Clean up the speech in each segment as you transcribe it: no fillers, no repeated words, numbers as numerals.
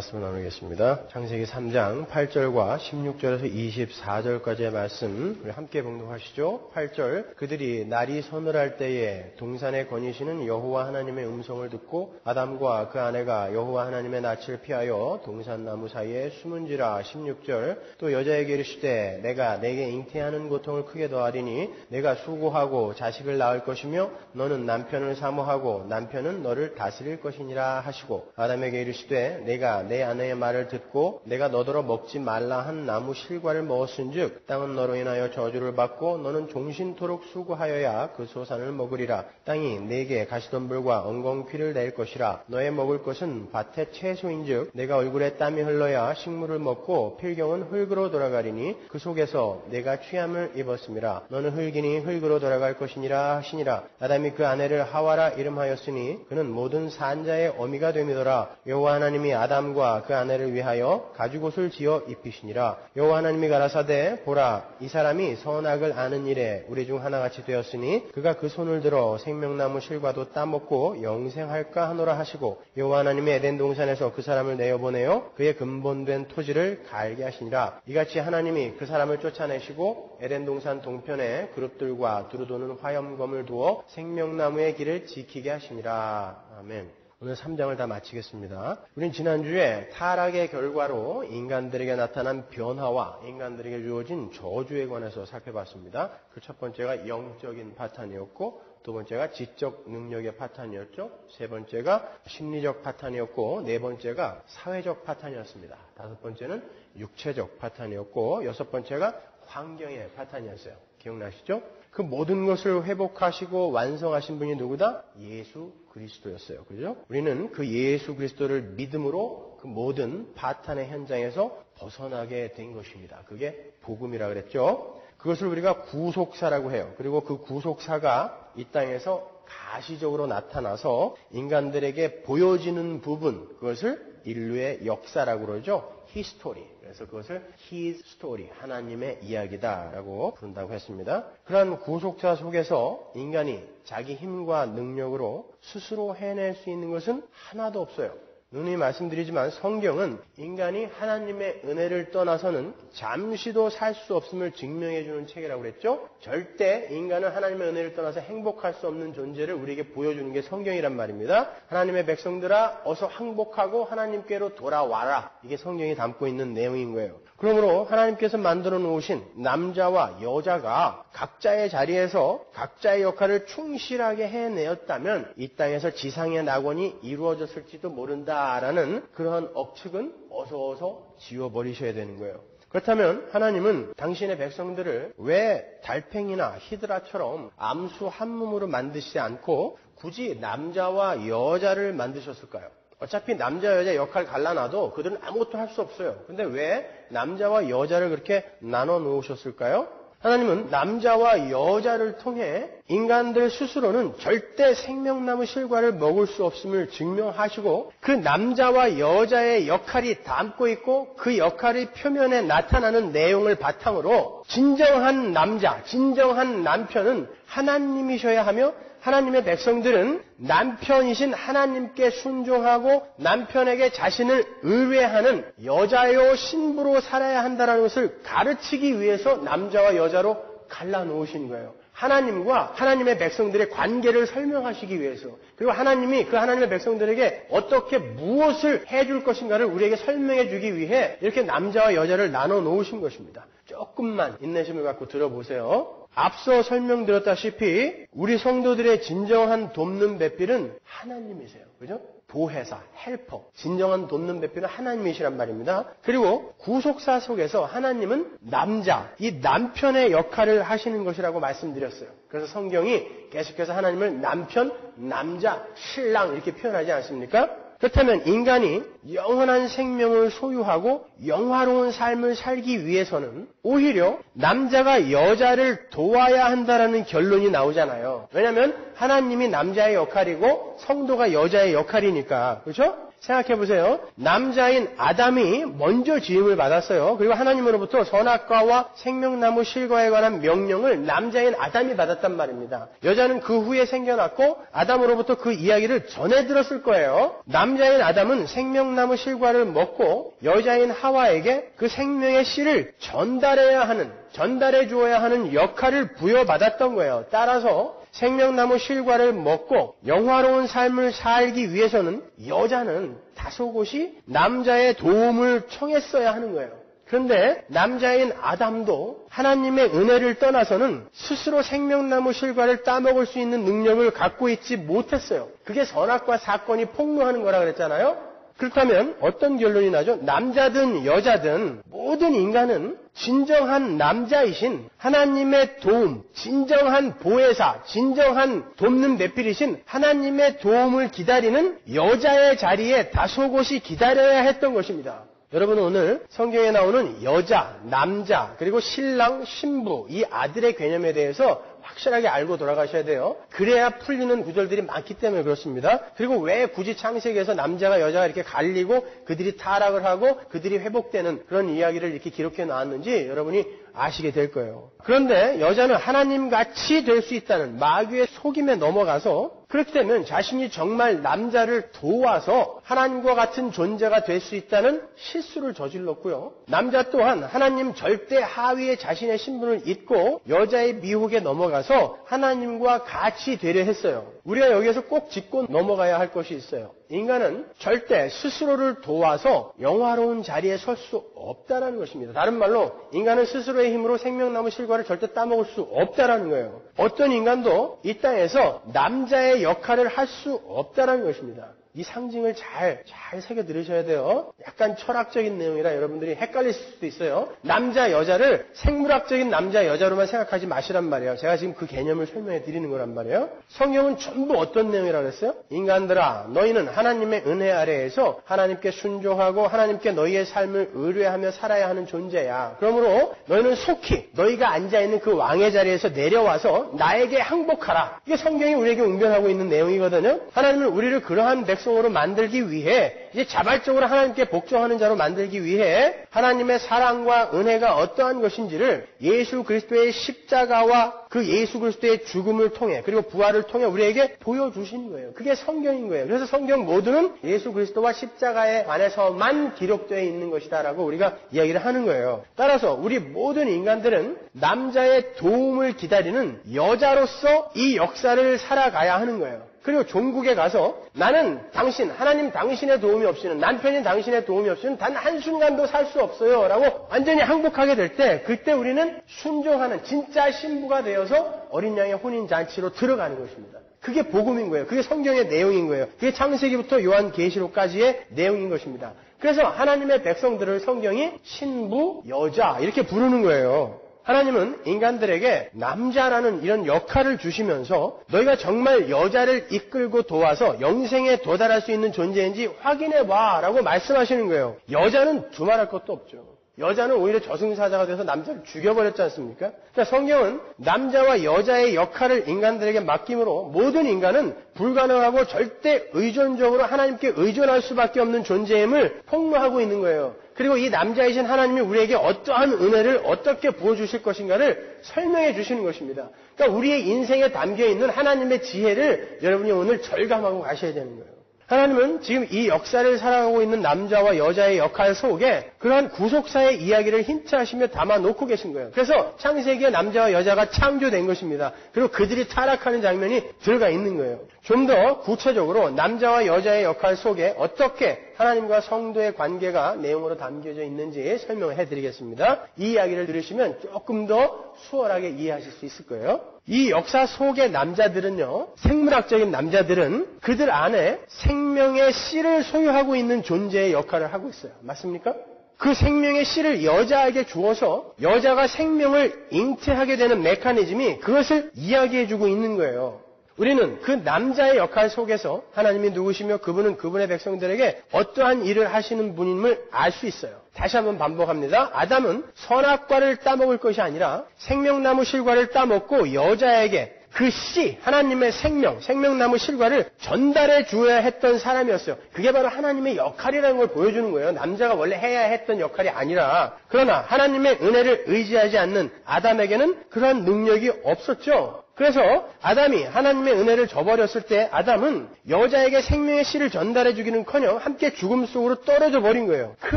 말씀을 나누겠습니다. 창세기 3장 8절과 16절에서 24절까지의 말씀 우리 함께 봉독하시죠. 8절 그들이 날이 서늘할 때에 동산에 거니시는 여호와 하나님의 음성을 듣고 아담과 그 아내가 여호와 하나님의 낯을 피하여 동산나무 사이에 숨은지라. 16절 또 여자에게 이르시되 내가 내게 잉태하는 고통을 크게 더하리니 내가 수고하고 자식을 낳을 것이며 너는 남편을 사모하고 남편은 너를 다스릴 것이니라 하시고 아담에게 이르시되 내가 내 아내의 말을 듣고 내가 너더러 먹지 말라 한 나무 실과를 먹었은즉 땅은 너로 인하여 저주를 받고 너는 종신토록 수고하여야 그 소산을 먹으리라. 땅이 내게 가시덤불과 엉겅퀴를 낼 것이라. 너의 먹을 것은 밭의 채소인즉 내가 얼굴에 땀이 흘러야 식물을 먹고 필경은 흙으로 돌아가리니 그 속에서 내가 취함을 입었음이라. 너는 흙이니 흙으로 돌아갈 것이니라 하시니라. 아담이 그 아내를 하와라 이름하였으니 그는 모든 산자의 어미가 됨이더라. 여호와 하나님이 아담과 그 아내를 위하여 가죽옷을 지어 입히시니라. 여호와 하나님이 가라사대 보라 이 사람이 선악을 아는 일에 우리 중 하나같이 되었으니 그가 그 손을 들어 생명나무 실과도 따먹고 영생할까 하노라 하시고 여호와 하나님이 에덴 동산에서 그 사람을 내어보내어 그의 근본된 토지를 갈게 하시니라. 이같이 하나님이 그 사람을 쫓아내시고 에덴 동산 동편에 그룹들과 두루도는 화염검을 두어 생명나무의 길을 지키게 하시니라. 아멘. 오늘 3장을 다 마치겠습니다. 우린 지난주에 타락의 결과로 인간들에게 나타난 변화와 인간들에게 주어진 저주에 관해서 살펴봤습니다. 그 첫 번째가 영적인 파탄이었고 두 번째가 지적 능력의 파탄이었죠. 세 번째가 심리적 파탄이었고 네 번째가 사회적 파탄이었습니다. 다섯 번째는 육체적 파탄이었고 여섯 번째가 환경의 파탄이었어요. 기억나시죠? 그 모든 것을 회복하시고 완성하신 분이 누구다? 예수 그리스도였어요. 그죠? 우리는 그 예수 그리스도를 믿음으로 그 모든 파탄의 현장에서 벗어나게 된 것입니다. 그게 복음이라 그랬죠. 그것을 우리가 구속사라고 해요. 그리고 그 구속사가 이 땅에서 가시적으로 나타나서 인간들에게 보여지는 부분, 그것을 인류의 역사라고 그러죠. 히스토리. 그래서 그것을 His story, 하나님의 이야기다라고 부른다고 했습니다. 그러한 구속사 속에서 인간이 자기 힘과 능력으로 스스로 해낼 수 있는 것은 하나도 없어요. 누누이 말씀드리지만 성경은 인간이 하나님의 은혜를 떠나서는 잠시도 살 수 없음을 증명해 주는 책이라고 그랬죠. 절대 인간은 하나님의 은혜를 떠나서 행복할 수 없는 존재를 우리에게 보여주는 게 성경이란 말입니다. 하나님의 백성들아 어서 항복하고 하나님께로 돌아와라. 이게 성경이 담고 있는 내용인 거예요. 그러므로 하나님께서 만들어 놓으신 남자와 여자가 각자의 자리에서 각자의 역할을 충실하게 해내었다면 이 땅에서 지상의 낙원이 이루어졌을지도 모른다라는 그러한 억측은 어서 지워버리셔야 되는 거예요. 그렇다면 하나님은 당신의 백성들을 왜 달팽이나 히드라처럼 암수 한 몸으로 만드시지 않고 굳이 남자와 여자를 만드셨을까요? 어차피 남자 여자 역할 갈라놔도 그들은 아무것도 할 수 없어요. 근데 왜 남자와 여자를 그렇게 나눠 놓으셨을까요? 하나님은 남자와 여자를 통해 인간들 스스로는 절대 생명나무 실과를 먹을 수 없음을 증명하시고 그 남자와 여자의 역할이 담고 있고 그 역할이 표면에 나타나는 내용을 바탕으로 진정한 남자, 진정한 남편은 하나님이셔야 하며 하나님의 백성들은 남편이신 하나님께 순종하고 남편에게 자신을 의뢰하는 여자요 신부로 살아야 한다는 것을 가르치기 위해서 남자와 여자로 갈라놓으신 거예요. 하나님과 하나님의 백성들의 관계를 설명하시기 위해서, 그리고 하나님이 그 하나님의 백성들에게 어떻게 무엇을 해줄 것인가를 우리에게 설명해 주기 위해 이렇게 남자와 여자를 나눠 놓으신 것입니다. 조금만 인내심을 갖고 들어보세요. 앞서 설명드렸다시피 우리 성도들의 진정한 돕는 배필은 하나님이세요. 그죠? 보혜사, 헬퍼, 진정한 돕는 배필은 하나님이시란 말입니다. 그리고 구속사 속에서 하나님은 남자, 이 남편의 역할을 하시는 것이라고 말씀드렸어요. 그래서 성경이 계속해서 하나님을 남편, 남자, 신랑 이렇게 표현하지 않습니까? 그렇다면 인간이 영원한 생명을 소유하고 영화로운 삶을 살기 위해서는 오히려 남자가 여자를 도와야 한다라는 결론이 나오잖아요. 왜냐하면 하나님이 남자의 역할이고 성도가 여자의 역할이니까. 그렇죠? 생각해 보세요. 남자인 아담이 먼저 지음을 받았어요. 그리고 하나님으로부터 선악과와 생명나무 실과에 관한 명령을 남자인 아담이 받았단 말입니다. 여자는 그 후에 생겨났고 아담으로부터 그 이야기를 전해 들었을 거예요. 남자인 아담은 생명나무 실과를 먹고 여자인 하와에게 그 생명의 씨를 전달해 주어야 하는 역할을 부여받았던 거예요. 따라서 생명나무 실과를 먹고 영화로운 삶을 살기 위해서는 여자는 다소곳이 남자의 도움을 청했어야 하는 거예요. 그런데 남자인 아담도 하나님의 은혜를 떠나서는 스스로 생명나무 실과를 따먹을 수 있는 능력을 갖고 있지 못했어요. 그게 선악과 사건이 폭로하는 거라 그랬잖아요. 그렇다면 어떤 결론이 나죠? 남자든 여자든 모든 인간은 진정한 남자이신 하나님의 도움, 진정한 보혜사, 진정한 돕는 배필이신 하나님의 도움을 기다리는 여자의 자리에 다소곳이 기다려야 했던 것입니다. 여러분 오늘 성경에 나오는 여자, 남자, 그리고 신랑, 신부, 이 아들의 개념에 대해서 확실하게 알고 돌아가셔야 돼요. 그래야 풀리는 구절들이 많기 때문에 그렇습니다. 그리고 왜 굳이 창세기에서 남자가 여자가 이렇게 갈리고 그들이 타락을 하고 그들이 회복되는 그런 이야기를 이렇게 기록해 놨는지 여러분이 아시게 될 거예요. 그런데 여자는 하나님같이 될 수 있다는 마귀의 속임에 넘어가서 그렇게 되면 자신이 정말 남자를 도와서 하나님과 같은 존재가 될 수 있다는 실수를 저질렀고요. 남자 또한 하나님 절대 하위의 자신의 신분을 잊고 여자의 미혹에 넘어가서 하나님과 같이 되려 했어요. 우리가 여기에서 꼭 짚고 넘어가야 할 것이 있어요. 인간은 절대 스스로를 도와서 영화로운 자리에 설 수 없다는 것입니다. 다른 말로 인간은 스스로의 힘으로 생명나무 실과를 절대 따먹을 수 없다는 거예요. 어떤 인간도 이 땅에서 남자의 역할을 할 수 없다는 것입니다. 이 상징을 잘 새겨 들으셔야 돼요. 약간 철학적인 내용이라 여러분들이 헷갈릴 수도 있어요. 남자, 여자를 생물학적인 남자, 여자로만 생각하지 마시란 말이에요. 제가 지금 그 개념을 설명해 드리는 거란 말이에요. 성경은 전부 어떤 내용이라고 했어요? 인간들아, 너희는 하나님의 은혜 아래에서 하나님께 순종하고 하나님께 너희의 삶을 의뢰하며 살아야 하는 존재야. 그러므로 너희는 속히 너희가 앉아있는 그 왕의 자리에서 내려와서 나에게 항복하라. 이게 성경이 우리에게 웅변하고 있는 내용이거든요. 하나님은 우리를 그러한 백성으로 만들기 위해 이제 자발적으로 하나님께 복종하는 자로 만들기 위해 하나님의 사랑과 은혜가 어떠한 것인지를 예수 그리스도의 십자가와 그 예수 그리스도의 죽음을 통해 그리고 부활을 통해 우리에게 보여주신 거예요. 그게 성경인 거예요. 그래서 성경 모두는 예수 그리스도와 십자가에 관해서만 기록되어 있는 것이다라고 우리가 이야기를 하는 거예요. 따라서 우리 모든 인간들은 남자의 도움을 기다리는 여자로서 이 역사를 살아가야 하는 거예요. 그리고 종국에 가서 나는 하나님 당신의 도움이 없이는, 남편인 당신의 도움이 없이는 단 한순간도 살 수 없어요 라고 완전히 항복하게 될 때 그때 우리는 순종하는 진짜 신부가 되어서 어린 양의 혼인잔치로 들어가는 것입니다. 그게 복음인 거예요. 그게 성경의 내용인 거예요. 그게 창세기부터 요한계시록까지의 내용인 것입니다. 그래서 하나님의 백성들을 성경이 신부, 여자 이렇게 부르는 거예요. 하나님은 인간들에게 남자라는 이런 역할을 주시면서 너희가 정말 여자를 이끌고 도와서 영생에 도달할 수 있는 존재인지 확인해봐 라고 말씀하시는 거예요. 여자는 두말할 것도 없죠. 여자는 오히려 저승사자가 돼서 남자를 죽여버렸지 않습니까? 그러니까 성경은 남자와 여자의 역할을 인간들에게 맡김으로 모든 인간은 불가능하고 절대 의존적으로 하나님께 의존할 수밖에 없는 존재임을 폭로하고 있는 거예요. 그리고 이 남자이신 하나님이 우리에게 어떠한 은혜를 어떻게 부어주실 것인가를 설명해 주시는 것입니다. 그러니까 우리의 인생에 담겨있는 하나님의 지혜를 여러분이 오늘 절감하고 가셔야 되는 거예요. 하나님은 지금 이 역사를 살아가고 있는 남자와 여자의 역할 속에 그러한 구속사의 이야기를 힌트하시며 담아놓고 계신 거예요. 그래서 창세기에 남자와 여자가 창조된 것입니다. 그리고 그들이 타락하는 장면이 들어가 있는 거예요. 좀 더 구체적으로 남자와 여자의 역할 속에 어떻게 하나님과 성도의 관계가 내용으로 담겨져 있는지 설명을 해드리겠습니다. 이 이야기를 들으시면 조금 더 수월하게 이해하실 수 있을 거예요. 이 역사 속의 남자들은요, 생물학적인 남자들은 그들 안에 생명의 씨를 소유하고 있는 존재의 역할을 하고 있어요. 맞습니까? 그 생명의 씨를 여자에게 주어서 여자가 생명을 잉태하게 되는 메커니즘이 그것을 이야기해주고 있는 거예요. 우리는 그 남자의 역할 속에서 하나님이 누구시며 그분은 그분의 백성들에게 어떠한 일을 하시는 분임을 알 수 있어요. 다시 한번 반복합니다. 아담은 선악과를 따먹을 것이 아니라 생명나무 실과를 따먹고 여자에게 그 씨, 하나님의 생명나무 실과를 전달해 주어야 했던 사람이었어요. 그게 바로 하나님의 역할이라는 걸 보여주는 거예요. 남자가 원래 해야 했던 역할이 아니라. 그러나 하나님의 은혜를 의지하지 않는 아담에게는 그런 능력이 없었죠. 그래서 아담이 하나님의 은혜를 저버렸을 때 아담은 여자에게 생명의 씨를 전달해 주기는커녕 함께 죽음 속으로 떨어져 버린 거예요. 그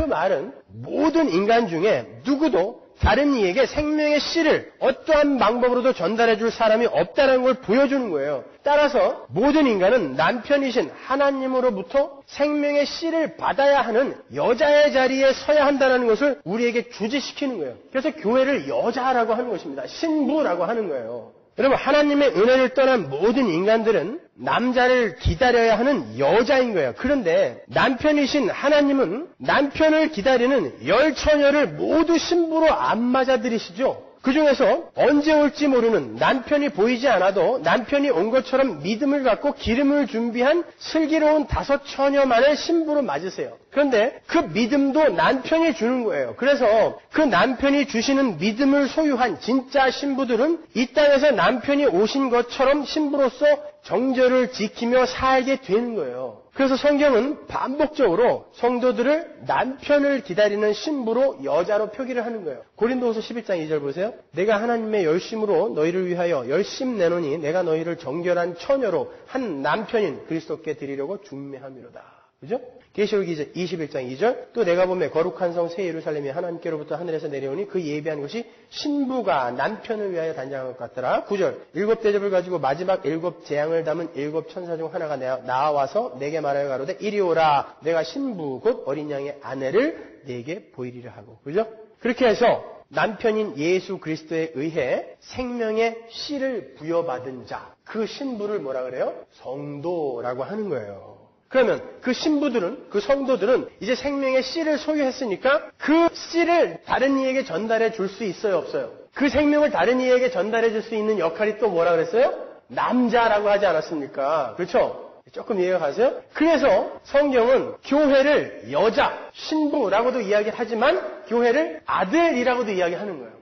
말은 모든 인간 중에 누구도 다른 이에게 생명의 씨를 어떠한 방법으로도 전달해 줄 사람이 없다는 걸 보여주는 거예요. 따라서 모든 인간은 남편이신 하나님으로부터 생명의 씨를 받아야 하는 여자의 자리에 서야 한다는 것을 우리에게 주지시키는 거예요. 그래서 교회를 여자라고 하는 것입니다. 신부라고 하는 거예요. 여러분, 하나님의 은혜를 떠난 모든 인간들은 남자를 기다려야 하는 여자인 거예요. 그런데 남편이신 하나님은 남편을 기다리는 열 처녀를 모두 신부로 안 맞아들이시죠. 그 중에서 언제 올지 모르는 남편이 보이지 않아도 남편이 온 것처럼 믿음을 갖고 기름을 준비한 슬기로운 5 처녀만을 신부로 맞으세요. 그런데 그 믿음도 남편이 주는 거예요. 그래서 그 남편이 주시는 믿음을 소유한 진짜 신부들은 이 땅에서 남편이 오신 것처럼 신부로서 정절을 지키며 살게 되는 거예요. 그래서 성경은 반복적으로 성도들을 남편을 기다리는 신부로 여자로 표기를 하는 거예요. 고린도후서 11장 2절 보세요. 내가 하나님의 열심으로 너희를 위하여 열심 내노니 내가 너희를 정결한 처녀로 한 남편인 그리스도께 드리려고 중매함이로다. 그죠? 계시록 21장 2절 또 내가 보매 거룩한 성 새 예루살렘이 하나님께로부터 하늘에서 내려오니 그 예비한 것이 신부가 남편을 위하여 단장한 것 같더라. 9절 7 대접을 가지고 마지막 7 재앙을 담은 7 천사 중 하나가 나와서 내게 말하여 가로되 이리 오라 내가 신부 곧 어린 양의 아내를 내게 보이리라 하고. 그죠? 그렇게 해서 남편인 예수 그리스도에 의해 생명의 씨를 부여받은 자, 그 신부를 뭐라 그래요? 성도라고 하는 거예요. 그러면 그 신부들은, 그 성도들은 이제 생명의 씨를 소유했으니까 그 씨를 다른 이에게 전달해 줄 수 있어요, 없어요? 그 생명을 다른 이에게 전달해 줄 수 있는 역할이 또 뭐라 그랬어요? 남자라고 하지 않았습니까? 그렇죠? 조금 이해가 가세요? 그래서 성경은 교회를 여자, 신부라고도 이야기하지만 교회를 아들이라고도 이야기하는 거예요.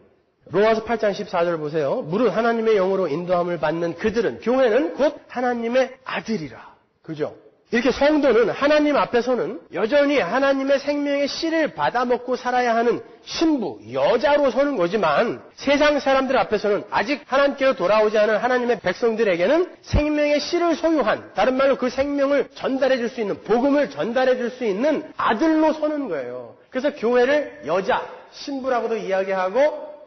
로마서 8장 14절 보세요. 무릇 하나님의 영으로 인도함을 받는 그들은, 교회는 곧 하나님의 아들이라. 그죠? 이렇게 성도는 하나님 앞에서는 여전히 하나님의 생명의 씨를 받아먹고 살아야 하는 신부, 여자로 서는 거지만 세상 사람들 앞에서는 아직 하나님께로 돌아오지 않은 하나님의 백성들에게는 생명의 씨를 소유한, 다른 말로 그 생명을 전달해 줄 수 있는, 복음을 전달해 줄 수 있는 아들로 서는 거예요. 그래서 교회를 여자, 신부라고도 이야기하고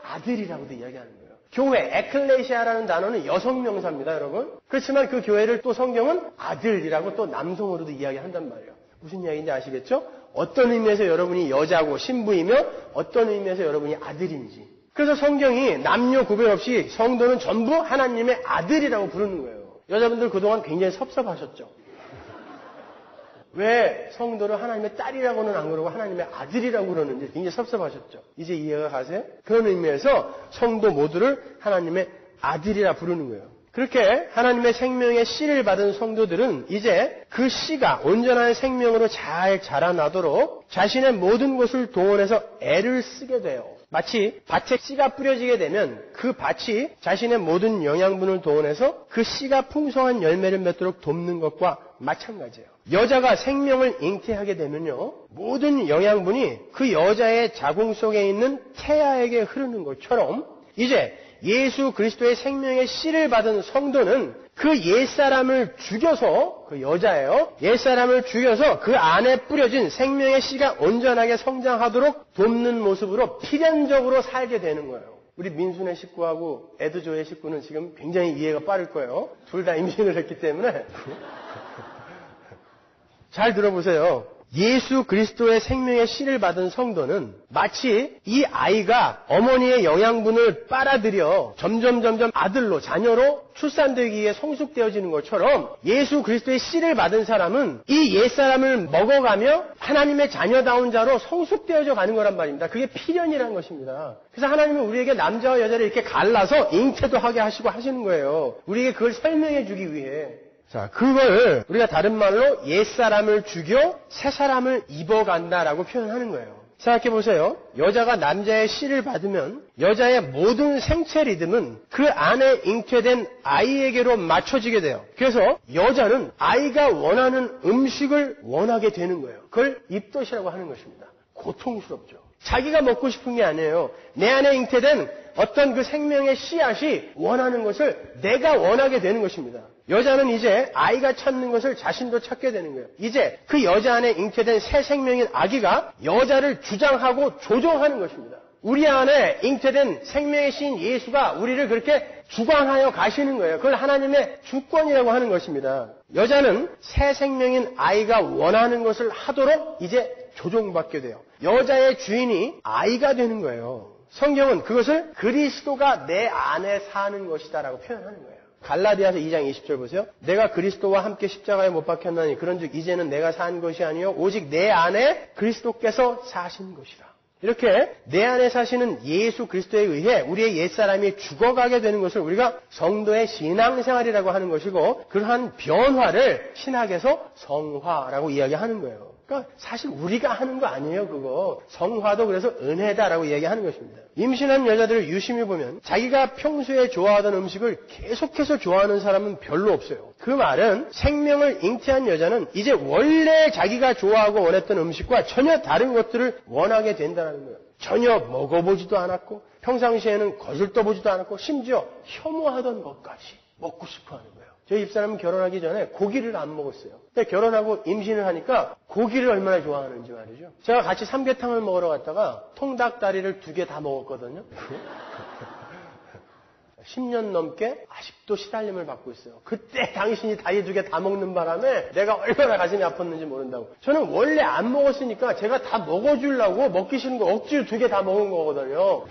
아들이라고도 이야기하는 거예요. 교회, 에클레시아라는 단어는 여성 명사입니다, 여러분. 그렇지만 그 교회를 또 성경은 아들이라고 또 남성으로도 이야기한단 말이에요. 무슨 이야기인지 아시겠죠? 어떤 의미에서 여러분이 여자고 신부이며 어떤 의미에서 여러분이 아들인지. 그래서 성경이 남녀 구별 없이 성도는 전부 하나님의 아들이라고 부르는 거예요. 여자분들 그동안 굉장히 섭섭하셨죠? 왜 성도를 하나님의 딸이라고는 안 그러고 하나님의 아들이라고 그러는지 굉장히 섭섭하셨죠? 이제 이해가 가세요? 그런 의미에서 성도 모두를 하나님의 아들이라 부르는 거예요. 그렇게 하나님의 생명의 씨를 받은 성도들은 이제 그 씨가 온전한 생명으로 잘 자라나도록 자신의 모든 것을 동원해서 애를 쓰게 돼요. 마치 밭에 씨가 뿌려지게 되면 그 밭이 자신의 모든 영양분을 동원해서 그 씨가 풍성한 열매를 맺도록 돕는 것과 마찬가지예요. 여자가 생명을 잉태하게 되면요, 모든 영양분이 그 여자의 자궁 속에 있는 태아에게 흐르는 것처럼 이제 예수 그리스도의 생명의 씨를 받은 성도는 그 옛사람을 죽여서, 그 여자예요, 옛사람을 죽여서 그 안에 뿌려진 생명의 씨가 온전하게 성장하도록 돕는 모습으로 필연적으로 살게 되는 거예요. 우리 민순의 식구하고 에드조의 식구는 지금 굉장히 이해가 빠를 거예요. 둘 다 임신을 했기 때문에. 잘 들어보세요. 예수 그리스도의 생명의 씨를 받은 성도는 마치 이 아이가 어머니의 영양분을 빨아들여 점점 아들로, 자녀로 출산되기 위해 성숙되어지는 것처럼 예수 그리스도의 씨를 받은 사람은 이 옛사람을 먹어가며 하나님의 자녀다운 자로 성숙되어져 가는 거란 말입니다. 그게 필연이라는 것입니다. 그래서 하나님은 우리에게 남자와 여자를 이렇게 갈라서 잉태도 하게 하시고 하시는 거예요. 우리에게 그걸 설명해 주기 위해. 자, 그걸 우리가 다른 말로 옛사람을 죽여 새사람을 입어간다라고 표현하는 거예요. 생각해 보세요. 여자가 남자의 씨를 받으면 여자의 모든 생체 리듬은 그 안에 잉태된 아이에게로 맞춰지게 돼요. 그래서 여자는 아이가 원하는 음식을 원하게 되는 거예요. 그걸 입덧이라고 하는 것입니다. 고통스럽죠. 자기가 먹고 싶은 게 아니에요. 내 안에 잉태된 어떤 그 생명의 씨앗이 원하는 것을 내가 원하게 되는 것입니다. 여자는 이제 아이가 찾는 것을 자신도 찾게 되는 거예요. 이제 그 여자 안에 잉태된 새 생명인 아기가 여자를 주장하고 조종하는 것입니다. 우리 안에 잉태된 생명의 씨인 예수가 우리를 그렇게 주관하여 가시는 거예요. 그걸 하나님의 주권이라고 하는 것입니다. 여자는 새 생명인 아이가 원하는 것을 하도록 이제 조종받게 돼요. 여자의 주인이 아이가 되는 거예요. 성경은 그것을 그리스도가 내 안에 사는 것이다라고 표현하는 거예요. 갈라디아서 2장 20절 보세요. 내가 그리스도와 함께 십자가에 못 박혔나니 그런즉 이제는 내가 산 것이 아니요 오직 내 안에 그리스도께서 사신 것이라. 이렇게 내 안에 사시는 예수 그리스도에 의해 우리의 옛사람이 죽어가게 되는 것을 우리가 성도의 신앙생활이라고 하는 것이고, 그러한 변화를 신학에서 성화라고 이야기하는 거예요. 그러니까 사실 우리가 하는 거 아니에요, 그거. 성화도 그래서 은혜다라고 이야기하는 것입니다. 임신한 여자들을 유심히 보면 자기가 평소에 좋아하던 음식을 계속해서 좋아하는 사람은 별로 없어요. 그 말은 생명을 잉태한 여자는 이제 원래 자기가 좋아하고 원했던 음식과 전혀 다른 것들을 원하게 된다는 거예요. 전혀 먹어보지도 않았고 평상시에는 거슬떠보지도 않았고 심지어 혐오하던 것까지 먹고 싶어하는 거예요. 저희 집사람은 결혼하기 전에 고기를 안 먹었어요. 근데 결혼하고 임신을 하니까 고기를 얼마나 좋아하는지 말이죠. 제가 같이 삼계탕을 먹으러 갔다가 통닭다리를 2개 다 먹었거든요. 10년 넘게 아직도 시달림을 받고 있어요. 그때 당신이 다리 2개 다 먹는 바람에 내가 얼마나 가슴이 아팠는지 모른다고. 저는 원래 안 먹었으니까 제가 다 먹어주려고 먹기 싫은 거 억지로 2개 다 먹은 거거든요.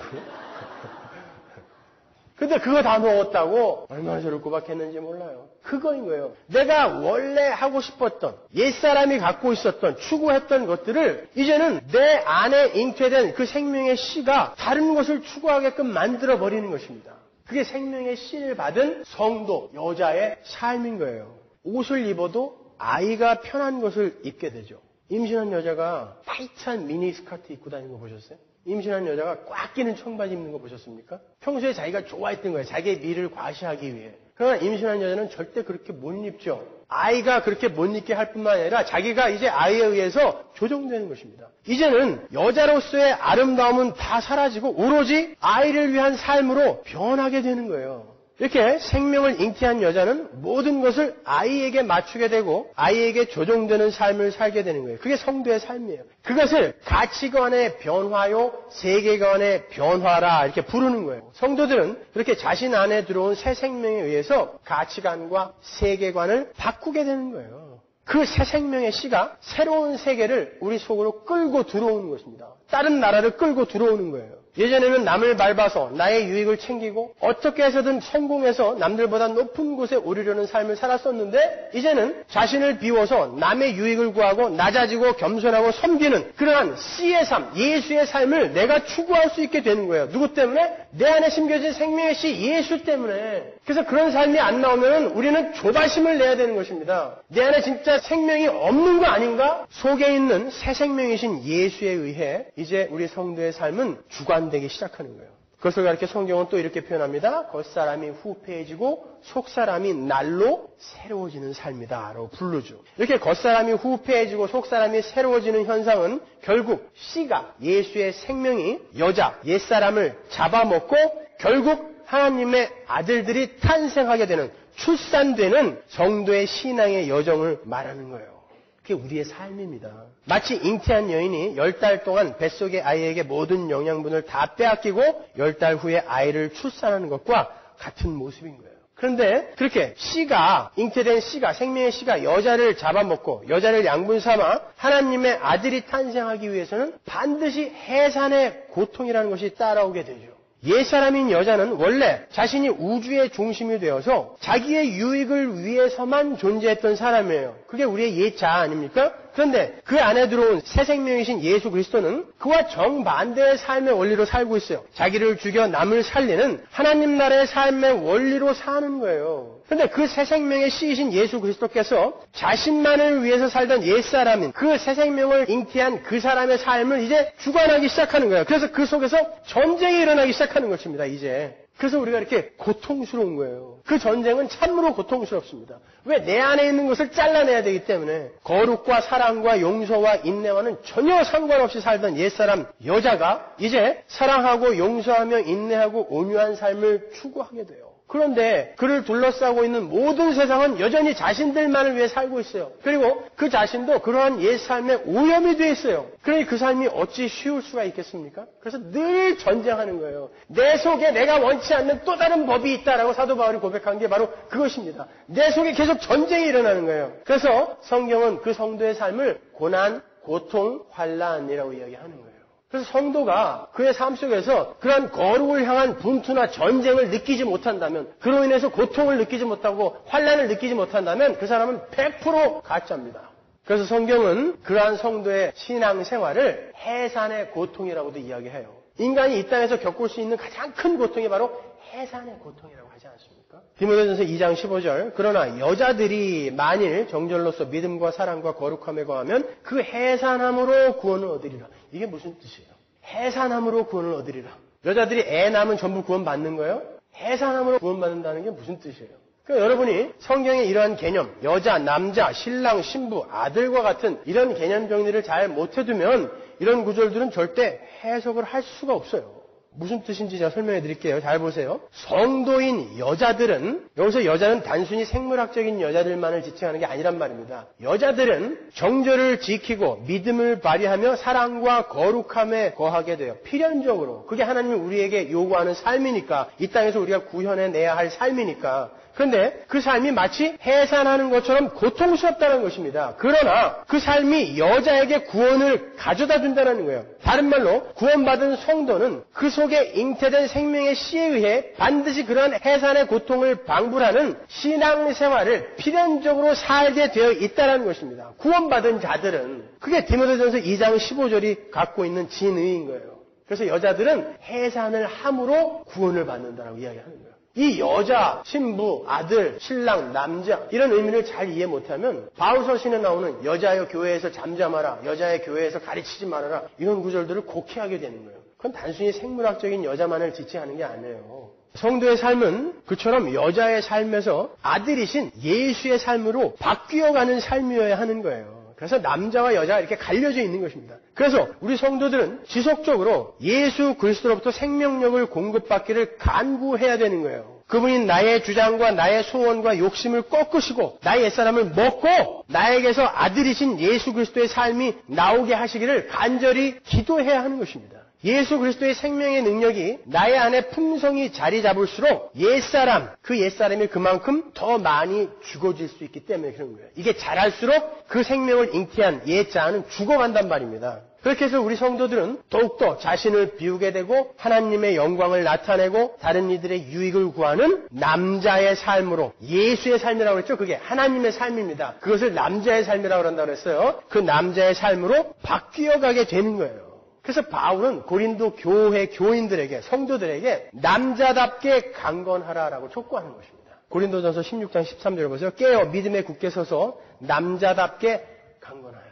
근데 그거 다 먹었다고 얼마나 저를 구박했는지 몰라요. 그거인 거예요. 내가 원래 하고 싶었던, 옛사람이 갖고 있었던, 추구했던 것들을 이제는 내 안에 잉태된 그 생명의 씨가 다른 것을 추구하게끔 만들어버리는 것입니다. 그게 생명의 씨를 받은 성도, 여자의 삶인 거예요. 옷을 입어도 아이가 편한 것을 입게 되죠. 임신한 여자가 타이트한 미니스커트 입고 다니는 거 보셨어요? 임신한 여자가 꽉 끼는 청바지 입는 거 보셨습니까? 평소에 자기가 좋아했던 거예요. 자기의 미를 과시하기 위해. 그러나 임신한 여자는 절대 그렇게 못 입죠. 아이가 그렇게 못 입게 할 뿐만 아니라 자기가 이제 아이에 의해서 조종되는 것입니다. 이제는 여자로서의 아름다움은 다 사라지고 오로지 아이를 위한 삶으로 변하게 되는 거예요. 이렇게 생명을 잉태한 여자는 모든 것을 아이에게 맞추게 되고 아이에게 조종되는 삶을 살게 되는 거예요. 그게 성도의 삶이에요. 그것을 가치관의 변화요, 세계관의 변화라 이렇게 부르는 거예요. 성도들은 그렇게 자신 안에 들어온 새 생명에 의해서 가치관과 세계관을 바꾸게 되는 거예요. 그 새 생명의 씨가 새로운 세계를 우리 속으로 끌고 들어오는 것입니다. 다른 나라를 끌고 들어오는 거예요. 예전에는 남을 밟아서 나의 유익을 챙기고 어떻게 해서든 성공해서 남들보다 높은 곳에 오르려는 삶을 살았었는데 이제는 자신을 비워서 남의 유익을 구하고 낮아지고 겸손하고 섬기는 그러한 씨의 삶, 예수의 삶을 내가 추구할 수 있게 되는 거예요. 누구 때문에? 내 안에 심겨진 생명의 씨 예수 때문에. 그래서 그런 삶이 안 나오면 우리는 조바심을 내야 되는 것입니다. 내 안에 진짜 생명이 없는 거 아닌가? 속에 있는 새 생명이신 예수에 의해 이제 우리 성도의 삶은 주관되기 시작하는 거예요. 그것을 가르쳐 성경은 또 이렇게 표현합니다. 겉사람이 후패해지고 속사람이 날로 새로워지는 삶이다 라고 부르죠. 이렇게 겉사람이 후패해지고 속사람이 새로워지는 현상은 결국 씨가 예수의 생명이 여자, 옛사람을 잡아먹고 결국 하나님의 아들들이 탄생하게 되는 출산되는 성도의 신앙의 여정을 말하는 거예요. 그게 우리의 삶입니다. 마치 잉태한 여인이 10달 동안 뱃속의 아이에게 모든 영양분을 다 빼앗기고 10달 후에 아이를 출산하는 것과 같은 모습인 거예요. 그런데 그렇게 씨가, 잉태된 씨가, 생명의 씨가 여자를 잡아먹고 여자를 양분 삼아 하나님의 아들이 탄생하기 위해서는 반드시 해산의 고통이라는 것이 따라오게 되죠. 옛사람인 여자는 원래 자신이 우주의 중심이 되어서 자기의 유익을 위해서만 존재했던 사람이에요. 그게 우리의 옛자 아닙니까? 그런데 그 안에 들어온 새 생명이신 예수 그리스도는 그와 정반대의 삶의 원리로 살고 있어요. 자기를 죽여 남을 살리는 하나님 나라의 삶의 원리로 사는 거예요. 그런데 그 새 생명의 씨이신 예수 그리스도께서 자신만을 위해서 살던 옛사람인 그 새 생명을 잉태한 그 사람의 삶을 이제 주관하기 시작하는 거예요. 그래서 그 속에서 전쟁이 일어나기 시작하는 것입니다. 이제. 그래서 우리가 이렇게 고통스러운 거예요. 그 전쟁은 참으로 고통스럽습니다. 왜? 내 안에 있는 것을 잘라내야 되기 때문에. 거룩과 사랑과 용서와 인내와는 전혀 상관없이 살던 옛사람 여자가 이제 사랑하고 용서하며 인내하고 온유한 삶을 추구하게 돼요. 그런데 그를 둘러싸고 있는 모든 세상은 여전히 자신들만을 위해 살고 있어요. 그리고 그 자신도 그러한 옛 삶에 오염이 되어 있어요. 그러니 그 삶이 어찌 쉬울 수가 있겠습니까? 그래서 늘 전쟁하는 거예요. 내 속에 내가 원치 않는 또 다른 법이 있다라고 사도 바울이 고백한 게 바로 그것입니다. 내 속에 계속 전쟁이 일어나는 거예요. 그래서 성경은 그 성도의 삶을 고난, 고통, 환난이라고 이야기하는 거예요. 그래서 성도가 그의 삶 속에서 그러한 거룩을 향한 분투나 전쟁을 느끼지 못한다면, 그로 인해서 고통을 느끼지 못하고 환난을 느끼지 못한다면 그 사람은 100% 가짜입니다. 그래서 성경은 그러한 성도의 신앙생활을 해산의 고통이라고도 이야기해요. 인간이 이 땅에서 겪을 수 있는 가장 큰 고통이 바로 해산의 고통이라고 하지 않습니까? 디모데전서 2장 15절 그러나 여자들이 만일 정절로서 믿음과 사랑과 거룩함에 거하면 그 해산함으로 구원을 얻으리라. 이게 무슨 뜻이에요? 해산함으로 구원을 얻으리라. 여자들이 애 낳으면 전부 구원받는 거예요? 해산함으로 구원받는다는 게 무슨 뜻이에요? 그러니까 여러분이 성경의 이러한 개념, 여자, 남자, 신랑, 신부, 아들과 같은 이런 개념 정리를 잘 못해두면 이런 구절들은 절대 해석을 할 수가 없어요. 무슨 뜻인지 제가 설명해 드릴게요. 잘 보세요. 성도인 여자들은, 여기서 여자는 단순히 생물학적인 여자들만을 지칭하는 게 아니란 말입니다. 여자들은 정절을 지키고 믿음을 발휘하며 사랑과 거룩함에 거하게 돼요. 필연적으로. 그게 하나님이 우리에게 요구하는 삶이니까, 이 땅에서 우리가 구현해내야 할 삶이니까. 그런데 그 삶이 마치 해산하는 것처럼 고통스럽다는 것입니다. 그러나 그 삶이 여자에게 구원을 가져다 준다는 거예요. 다른 말로 구원받은 성도는 그 속에 잉태된 생명의 씨에 의해 반드시 그런 해산의 고통을 방불하는 신앙생활을 필연적으로 살게 되어 있다는 것입니다. 구원받은 자들은 그게 디모데전서 2장 15절이 갖고 있는 진의인 거예요. 그래서 여자들은 해산을 함으로 구원을 받는다고 이야기하는 거예요. 이 여자, 신부, 아들, 신랑, 남자 이런 의미를 잘 이해 못하면 바울서신에 나오는 여자여 교회에서 잠잠하라, 여자의 교회에서 가르치지 말아라 이런 구절들을 곡해하게 되는 거예요. 그건 단순히 생물학적인 여자만을 지칭하는 게 아니에요. 성도의 삶은 그처럼 여자의 삶에서 아들이신 예수의 삶으로 바뀌어가는 삶이어야 하는 거예요. 그래서 남자와 여자가 이렇게 갈려져 있는 것입니다. 그래서 우리 성도들은 지속적으로 예수 그리스도로부터 생명력을 공급받기를 간구해야 되는 거예요. 그분이 나의 주장과 나의 소원과 욕심을 꺾으시고 나의 옛사람을 먹고 나에게서 아들이신 예수 그리스도의 삶이 나오게 하시기를 간절히 기도해야 하는 것입니다. 예수 그리스도의 생명의 능력이 나의 안에 풍성히 자리 잡을수록 옛사람, 그 옛사람이 그만큼 더 많이 죽어질 수 있기 때문에 그런 거예요. 이게 자랄수록 그 생명을 잉태한 옛자는 죽어간단 말입니다. 그렇게 해서 우리 성도들은 더욱더 자신을 비우게 되고 하나님의 영광을 나타내고 다른 이들의 유익을 구하는 남자의 삶으로, 예수의 삶이라고 했죠. 그게 하나님의 삶입니다. 그것을 남자의 삶이라고 한다고 했어요. 그 남자의 삶으로 바뀌어가게 되는 거예요. 그래서 바울은 고린도 교회 교인들에게, 성도들에게 남자답게 강건하라라고 촉구하는 것입니다. 고린도전서 16장 13절 보세요. 깨어 믿음에 굳게 서서 남자답게 강건하여라.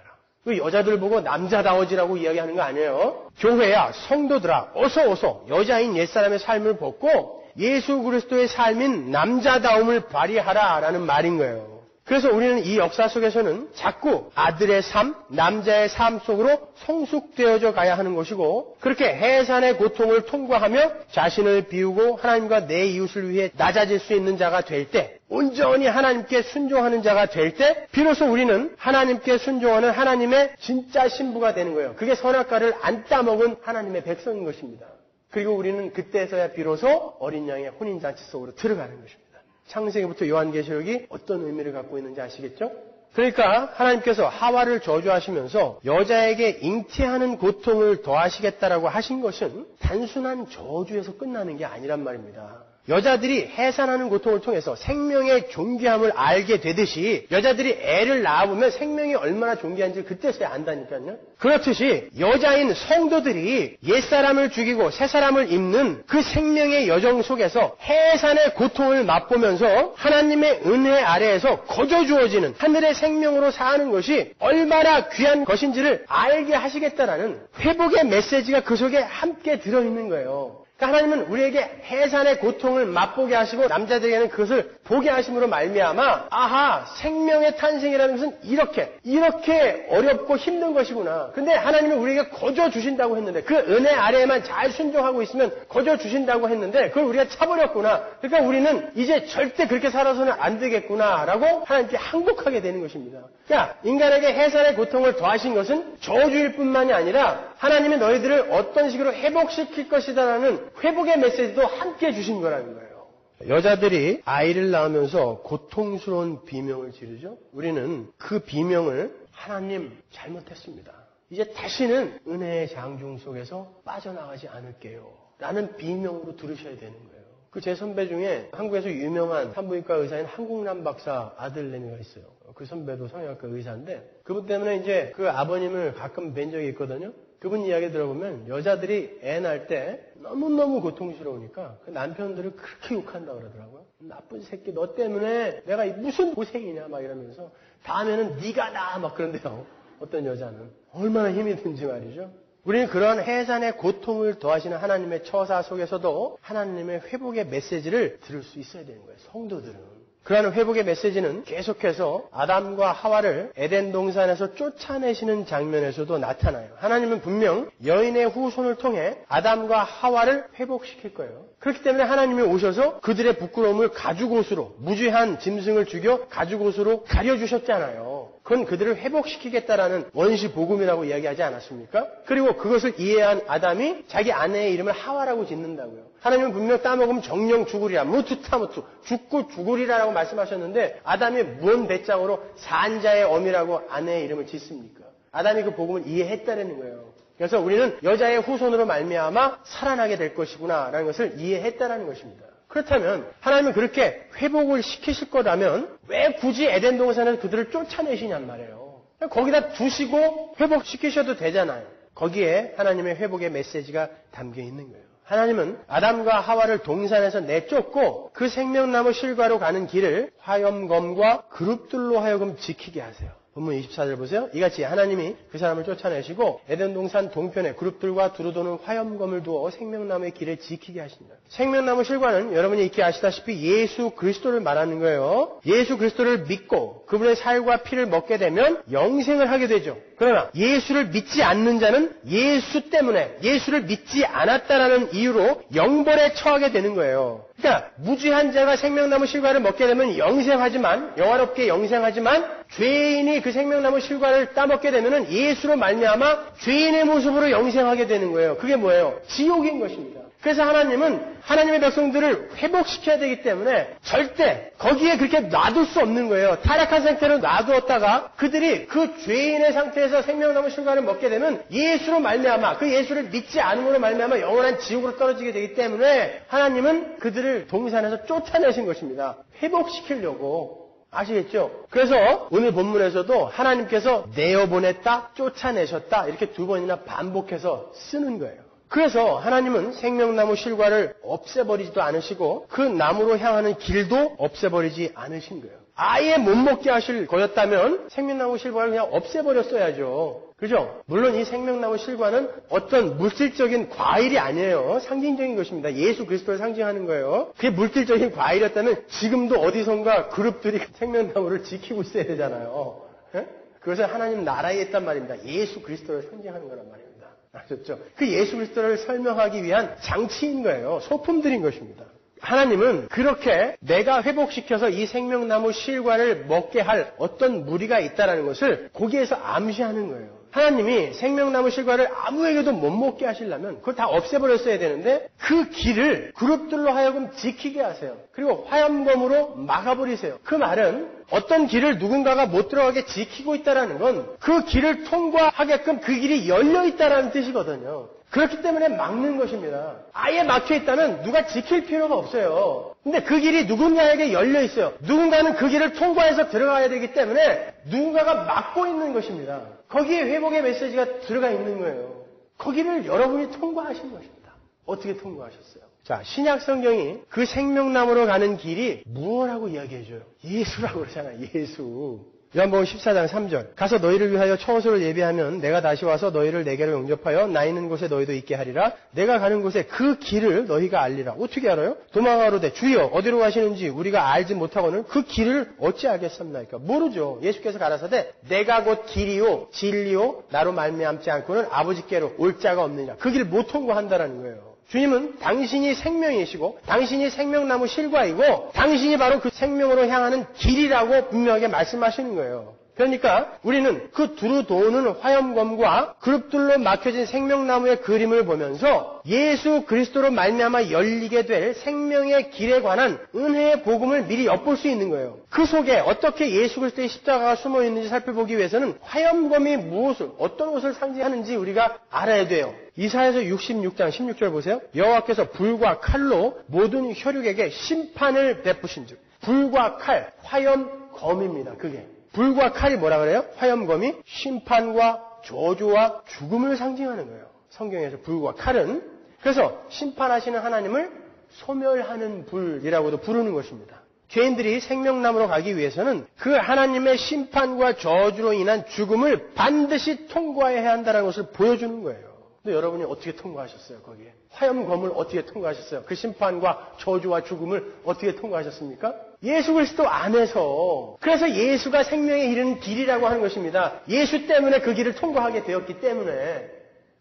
그 여자들 보고 남자다워지라고 이야기하는 거 아니에요. 교회야, 성도들아, 어서 여자인 옛사람의 삶을 벗고 예수 그리스도의 삶인 남자다움을 발휘하라라는 말인 거예요. 그래서 우리는 이 역사 속에서는 자꾸 아들의 삶, 남자의 삶 속으로 성숙되어져 가야 하는 것이고, 그렇게 해산의 고통을 통과하며 자신을 비우고 하나님과 내 이웃을 위해 낮아질 수 있는 자가 될 때, 온전히 하나님께 순종하는 자가 될 때, 비로소 우리는 하나님께 순종하는 하나님의 진짜 신부가 되는 거예요. 그게 선악과를 안 따먹은 하나님의 백성인 것입니다. 그리고 우리는 그때서야 비로소 어린 양의 혼인잔치 속으로 들어가는 것입니다. 창세기부터 요한계시록이 어떤 의미를 갖고 있는지 아시겠죠? 그러니까 하나님께서 하와를 저주하시면서 여자에게 잉태하는 고통을 더하시겠다라고 하신 것은 단순한 저주에서 끝나는 게 아니란 말입니다. 여자들이 해산하는 고통을 통해서 생명의 존귀함을 알게 되듯이 여자들이 애를 낳아보면 생명이 얼마나 존귀한지 그때서야 안다니까요. 그렇듯이 여자인 성도들이 옛사람을 죽이고 새사람을 입는 그 생명의 여정 속에서 해산의 고통을 맛보면서 하나님의 은혜 아래에서 거저 주어지는 하늘의 생명으로 사는 것이 얼마나 귀한 것인지를 알게 하시겠다라는 회복의 메시지가 그 속에 함께 들어있는 거예요. 그러니까 하나님은 우리에게 해산의 고통을 맛보게 하시고 남자들에게는 그것을 보게 하심으로 말미암아 아하, 생명의 탄생이라는 것은 이렇게 어렵고 힘든 것이구나. 근데 하나님은 우리에게 거저 주신다고 했는데 그 은혜 아래에만 잘 순종하고 있으면 거저 주신다고 했는데 그걸 우리가 차버렸구나. 그러니까 우리는 이제 절대 그렇게 살아서는 안 되겠구나라고 하나님께 항복하게 되는 것입니다. 그러니까 인간에게 해산의 고통을 더하신 것은 저주일 뿐만이 아니라 하나님이 너희들을 어떤 식으로 회복시킬 것이다라는 회복의 메시지도 함께 주신 거라는 거예요. 여자들이 아이를 낳으면서 고통스러운 비명을 지르죠. 우리는 그 비명을 하나님 잘못했습니다. 이제 다시는 은혜의 장중 속에서 빠져나가지 않을게요. 라는 비명으로 들으셔야 되는 거예요. 그 제 선배 중에 한국에서 유명한 산부인과 의사인 한국남 박사 아들내미가 있어요. 그 선배도 성형외과 의사인데 그분 때문에 이제 그 아버님을 가끔 뵌 적이 있거든요. 그분 이야기 들어보면 여자들이 애 낳을 때 너무너무 고통스러우니까 그 남편들을 그렇게 욕한다고 그러더라고요. 나쁜 새끼 너 때문에 내가 무슨 고생이냐 막 이러면서 다음에는 네가 나 막 그런데요. 어떤 여자는 얼마나 힘이 든지 말이죠. 우리는 그런 해산의 고통을 더하시는 하나님의 처사 속에서도 하나님의 회복의 메시지를 들을 수 있어야 되는 거예요. 성도들은. 그러한 회복의 메시지는 계속해서 아담과 하와를 에덴 동산에서 쫓아내시는 장면에서도 나타나요. 하나님은 분명 여인의 후손을 통해 아담과 하와를 회복시킬 거예요. 그렇기 때문에 하나님이 오셔서 그들의 부끄러움을 가죽옷으로 무죄한 짐승을 죽여 가죽옷으로 가려주셨잖아요. 그건 그들을 회복시키겠다라는 원시 복음이라고 이야기하지 않았습니까? 그리고 그것을 이해한 아담이 자기 아내의 이름을 하와라고 짓는다고요. 하나님은 분명 따먹으면 정령 죽으리라. 무투타무투. 죽고 죽으리라라고 말씀하셨는데 아담이 무언 배짱으로 산자의 어미라고 아내의 이름을 짓습니까? 아담이 그 복음을 이해했다는 거예요. 그래서 우리는 여자의 후손으로 말미암아 살아나게 될 것이구나라는 것을 이해했다는 것입니다. 그렇다면 하나님은 그렇게 회복을 시키실 거라면 왜 굳이 에덴 동산에서 그들을 쫓아내시냔 말이에요. 거기다 두시고 회복시키셔도 되잖아요. 거기에 하나님의 회복의 메시지가 담겨 있는 거예요. 하나님은 아담과 하와를 동산에서 내쫓고 그 생명나무 실과로 가는 길을 화염검과 그룹들로 하여금 지키게 하세요. 본문 24절 보세요. 이같이 하나님이 그 사람을 쫓아내시고 에덴 동산 동편에 그룹들과 두루 도는 화염검을 두어 생명나무의 길을 지키게 하십니다. 생명나무 실과는 여러분이 익히 아시다시피 예수 그리스도를 말하는 거예요. 예수 그리스도를 믿고 그분의 살과 피를 먹게 되면 영생을 하게 되죠. 그러나 예수를 믿지 않는 자는 예수 때문에 예수를 믿지 않았다라는 이유로 영벌에 처하게 되는 거예요. 그러니까 무죄한 자가 생명나무 실과를 먹게 되면 영생하지만 영화롭게 영생하지만 죄인이 그 생명나무 실과를 따먹게 되면 예수로 말미암아 죄인의 모습으로 영생하게 되는 거예요. 그게 뭐예요? 지옥인 것입니다. 그래서 하나님은 하나님의 백성들을 회복시켜야 되기 때문에 절대 거기에 그렇게 놔둘 수 없는 거예요. 타락한 상태로 놔두었다가 그들이 그 죄인의 상태에서 생명나무 실과를 먹게 되면 예수로 말미암아 그 예수를 믿지 않음으로 말미암아 영원한 지옥으로 떨어지게 되기 때문에 하나님은 그들을 동산에서 쫓아내신 것입니다. 회복시키려고. 아시겠죠? 그래서 오늘 본문에서도 하나님께서 내어보냈다, 쫓아내셨다 이렇게 두 번이나 반복해서 쓰는 거예요. 그래서 하나님은 생명나무 실과를 없애버리지도 않으시고 그 나무로 향하는 길도 없애버리지 않으신 거예요. 아예 못 먹게 하실 거였다면 생명나무 실과를 그냥 없애버렸어야죠. 그죠? 물론 이 생명나무 실과는 어떤 물질적인 과일이 아니에요. 상징적인 것입니다. 예수 그리스도를 상징하는 거예요. 그게 물질적인 과일이었다면 지금도 어디선가 그룹들이 생명나무를 지키고 있어야 되잖아요. 예? 그것은 하나님 나라에 있단 말입니다. 예수 그리스도를 상징하는 거란 말입니다. 아셨죠? 그 예수 그리스도를 설명하기 위한 장치인 거예요. 소품들인 것입니다. 하나님은 그렇게 내가 회복시켜서 이 생명나무 실과를 먹게 할 어떤 무리가 있다는 것을 거기에서 암시하는 거예요. 하나님이 생명나무 실과를 아무에게도 못 먹게 하시려면 그걸 다 없애버렸어야 되는데 그 길을 그룹들로 하여금 지키게 하세요. 그리고 화염검으로 막아버리세요. 그 말은 어떤 길을 누군가가 못 들어가게 지키고 있다는 건 그 길을 통과하게끔 그 길이 열려 있다는 뜻이거든요. 그렇기 때문에 막는 것입니다. 아예 막혀 있다면 누가 지킬 필요가 없어요. 근데 그 길이 누군가에게 열려 있어요. 누군가는 그 길을 통과해서 들어가야 되기 때문에 누군가가 막고 있는 것입니다. 거기에 회복의 메시지가 들어가 있는 거예요. 거기를 여러분이 통과하신 것입니다. 어떻게 통과하셨어요? 자, 신약 성경이 그 생명나무로 가는 길이 무엇이라고 이야기해줘요? 예수라고 그러잖아요. 예수. 요한복음 14장 3절. 가서 너희를 위하여 처소를 예비하면 내가 다시 와서 너희를 내게로 영접하여 나 있는 곳에 너희도 있게 하리라. 내가 가는 곳에 그 길을 너희가 알리라. 어떻게 알아요? 도망가로되 주여 어디로 가시는지 우리가 알지 못하고는 그 길을 어찌 알겠습니까? 모르죠. 예수께서 가라사대 내가 곧 길이요 진리요 나로 말미암지 않고는 아버지께로 올 자가 없느니라. 그 길 못 통과한다라는 거예요. 주님은 당신이 생명이시고 당신이 생명나무 실과이고 당신이 바로 그 생명으로 향하는 길이라고 분명하게 말씀하시는 거예요. 그러니까 우리는 그 두루 도는 화염검과 그룹들로 막혀진 생명나무의 그림을 보면서 예수 그리스도로 말미암아 열리게 될 생명의 길에 관한 은혜의 복음을 미리 엿볼 수 있는 거예요. 그 속에 어떻게 예수 그리스도의 십자가가 숨어 있는지 살펴보기 위해서는 화염검이 무엇을 어떤 것을 상징하는지 우리가 알아야 돼요. 이사야서 66장 16절 보세요. 여호와께서 불과 칼로 모든 혈육에게 심판을 베푸신즉 불과 칼, 화염검입니다. 그게. 불과 칼이 뭐라 그래요? 화염검이 심판과 저주와 죽음을 상징하는 거예요. 성경에서 불과 칼은 그래서 심판하시는 하나님을 소멸하는 불이라고도 부르는 것입니다. 죄인들이 생명나무로 가기 위해서는 그 하나님의 심판과 저주로 인한 죽음을 반드시 통과해야 한다는 것을 보여주는 거예요. 근데 여러분이 어떻게 통과하셨어요? 거기에 화염검을 어떻게 통과하셨어요? 그 심판과 저주와 죽음을 어떻게 통과하셨습니까? 예수 그리스도 안에서. 그래서 예수가 생명에 이르는 길이라고 하는 것입니다. 예수 때문에 그 길을 통과하게 되었기 때문에.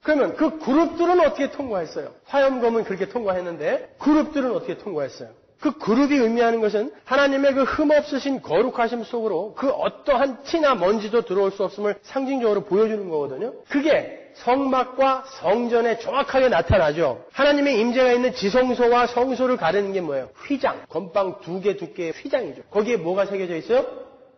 그러면 그 그룹들은 어떻게 통과했어요? 화염검은 그렇게 통과했는데 그룹들은 어떻게 통과했어요? 그 그룹이 의미하는 것은 하나님의 그 흠없으신 거룩하심 속으로 그 어떠한 티나 먼지도 들어올 수 없음을 상징적으로 보여주는 거거든요. 그게 성막과 성전에 정확하게 나타나죠. 하나님의 임재가 있는 지성소와 성소를 가르는 게 뭐예요? 휘장, 건빵 2개 두께의 휘장이죠. 거기에 뭐가 새겨져 있어요?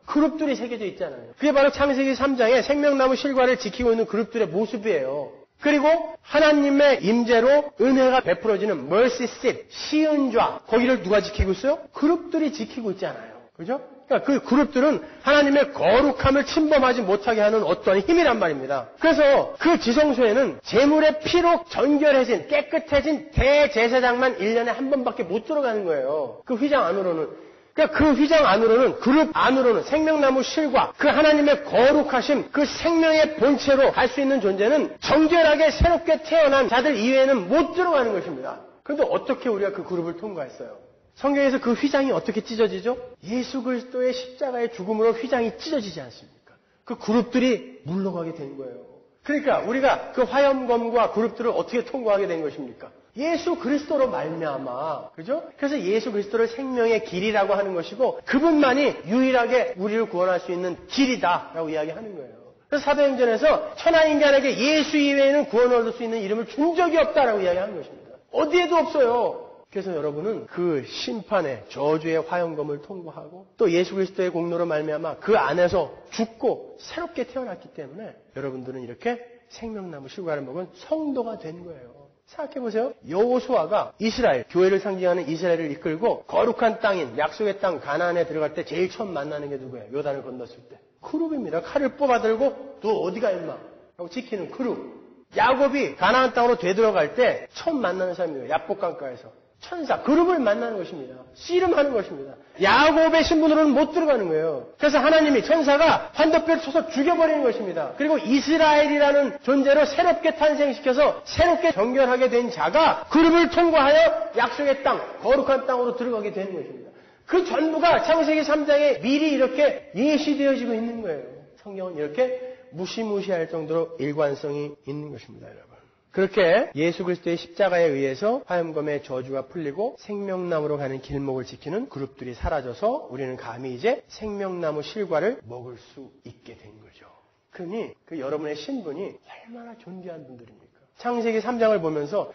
그룹들이 새겨져 있잖아요. 그게 바로 창세기 3장에 생명나무 실과를 지키고 있는 그룹들의 모습이에요. 그리고 하나님의 임재로 은혜가 베풀어지는 mercy seat, 시은좌, 거기를 누가 지키고 있어요? 그룹들이 지키고 있잖아요. 그죠? 그러니까 그 그룹들은 하나님의 거룩함을 침범하지 못하게 하는 어떠한 힘이란 말입니다. 그래서 그 지성소에는 제물의 피로 정결해진, 깨끗해진 대제사장만 1년에 한 번밖에 못 들어가는 거예요. 그 휘장 안으로는. 그러니까 그 휘장 안으로는, 그룹 안으로는 생명나무 실과 그 하나님의 거룩하심, 그 생명의 본체로 갈 수 있는 존재는 정결하게 새롭게 태어난 자들 이외에는 못 들어가는 것입니다. 그런데 어떻게 우리가 그 그룹을 통과했어요? 성경에서 그 휘장이 어떻게 찢어지죠? 예수 그리스도의 십자가의 죽음으로 휘장이 찢어지지 않습니까? 그 그룹들이 물러가게 된 거예요. 그러니까 우리가 그 화염검과 그룹들을 어떻게 통과하게 된 것입니까? 예수 그리스도로 말미암아, 그죠? 그래서 예수 그리스도를 생명의 길이라고 하는 것이고 그분만이 유일하게 우리를 구원할 수 있는 길이다라고 이야기하는 거예요. 그래서 사도행전에서 천하인간에게 예수 이외에는 구원을 얻을 수 있는 이름을 준 적이 없다라고 이야기하는 것입니다. 어디에도 없어요. 그래서 여러분은 그 심판의 저주의 화염검을 통과하고 또 예수 그리스도의 공로로 말미암아 그 안에서 죽고 새롭게 태어났기 때문에 여러분들은 이렇게 생명나무 실과를 먹은 성도가 된 거예요. 생각해보세요. 여호수아가 이스라엘, 교회를 상징하는 이스라엘을 이끌고 거룩한 땅인 약속의 땅 가나안에 들어갈 때 제일 처음 만나는 게 누구예요? 요단을 건넜을 때. 그룹입니다. 칼을 뽑아들고 너 어디가 임마? 하고 지키는 그룹. 야곱이 가나안 땅으로 되들어갈 때 처음 만나는 사람이에요. 야복강가에서. 천사, 그룹을 만나는 것입니다. 씨름하는 것입니다. 야곱의 신분으로는 못 들어가는 거예요. 그래서 하나님이 천사가 환도뼈를 쳐서 죽여버리는 것입니다. 그리고 이스라엘이라는 존재로 새롭게 탄생시켜서 새롭게 정결하게 된 자가 그룹을 통과하여 약속의 땅, 거룩한 땅으로 들어가게 되는 것입니다. 그 전부가 창세기 3장에 미리 이렇게 예시되어지고 있는 거예요. 성경은 이렇게 무시무시할 정도로 일관성이 있는 것입니다, 여러분. 그렇게 예수 그리스도의 십자가에 의해서 화염검의 저주가 풀리고 생명나무로 가는 길목을 지키는 그룹들이 사라져서 우리는 감히 이제 생명나무 실과를 먹을 수 있게 된 거죠. 그러니 그 여러분의 신분이 얼마나 존귀한 분들입니까? 창세기 3장을 보면서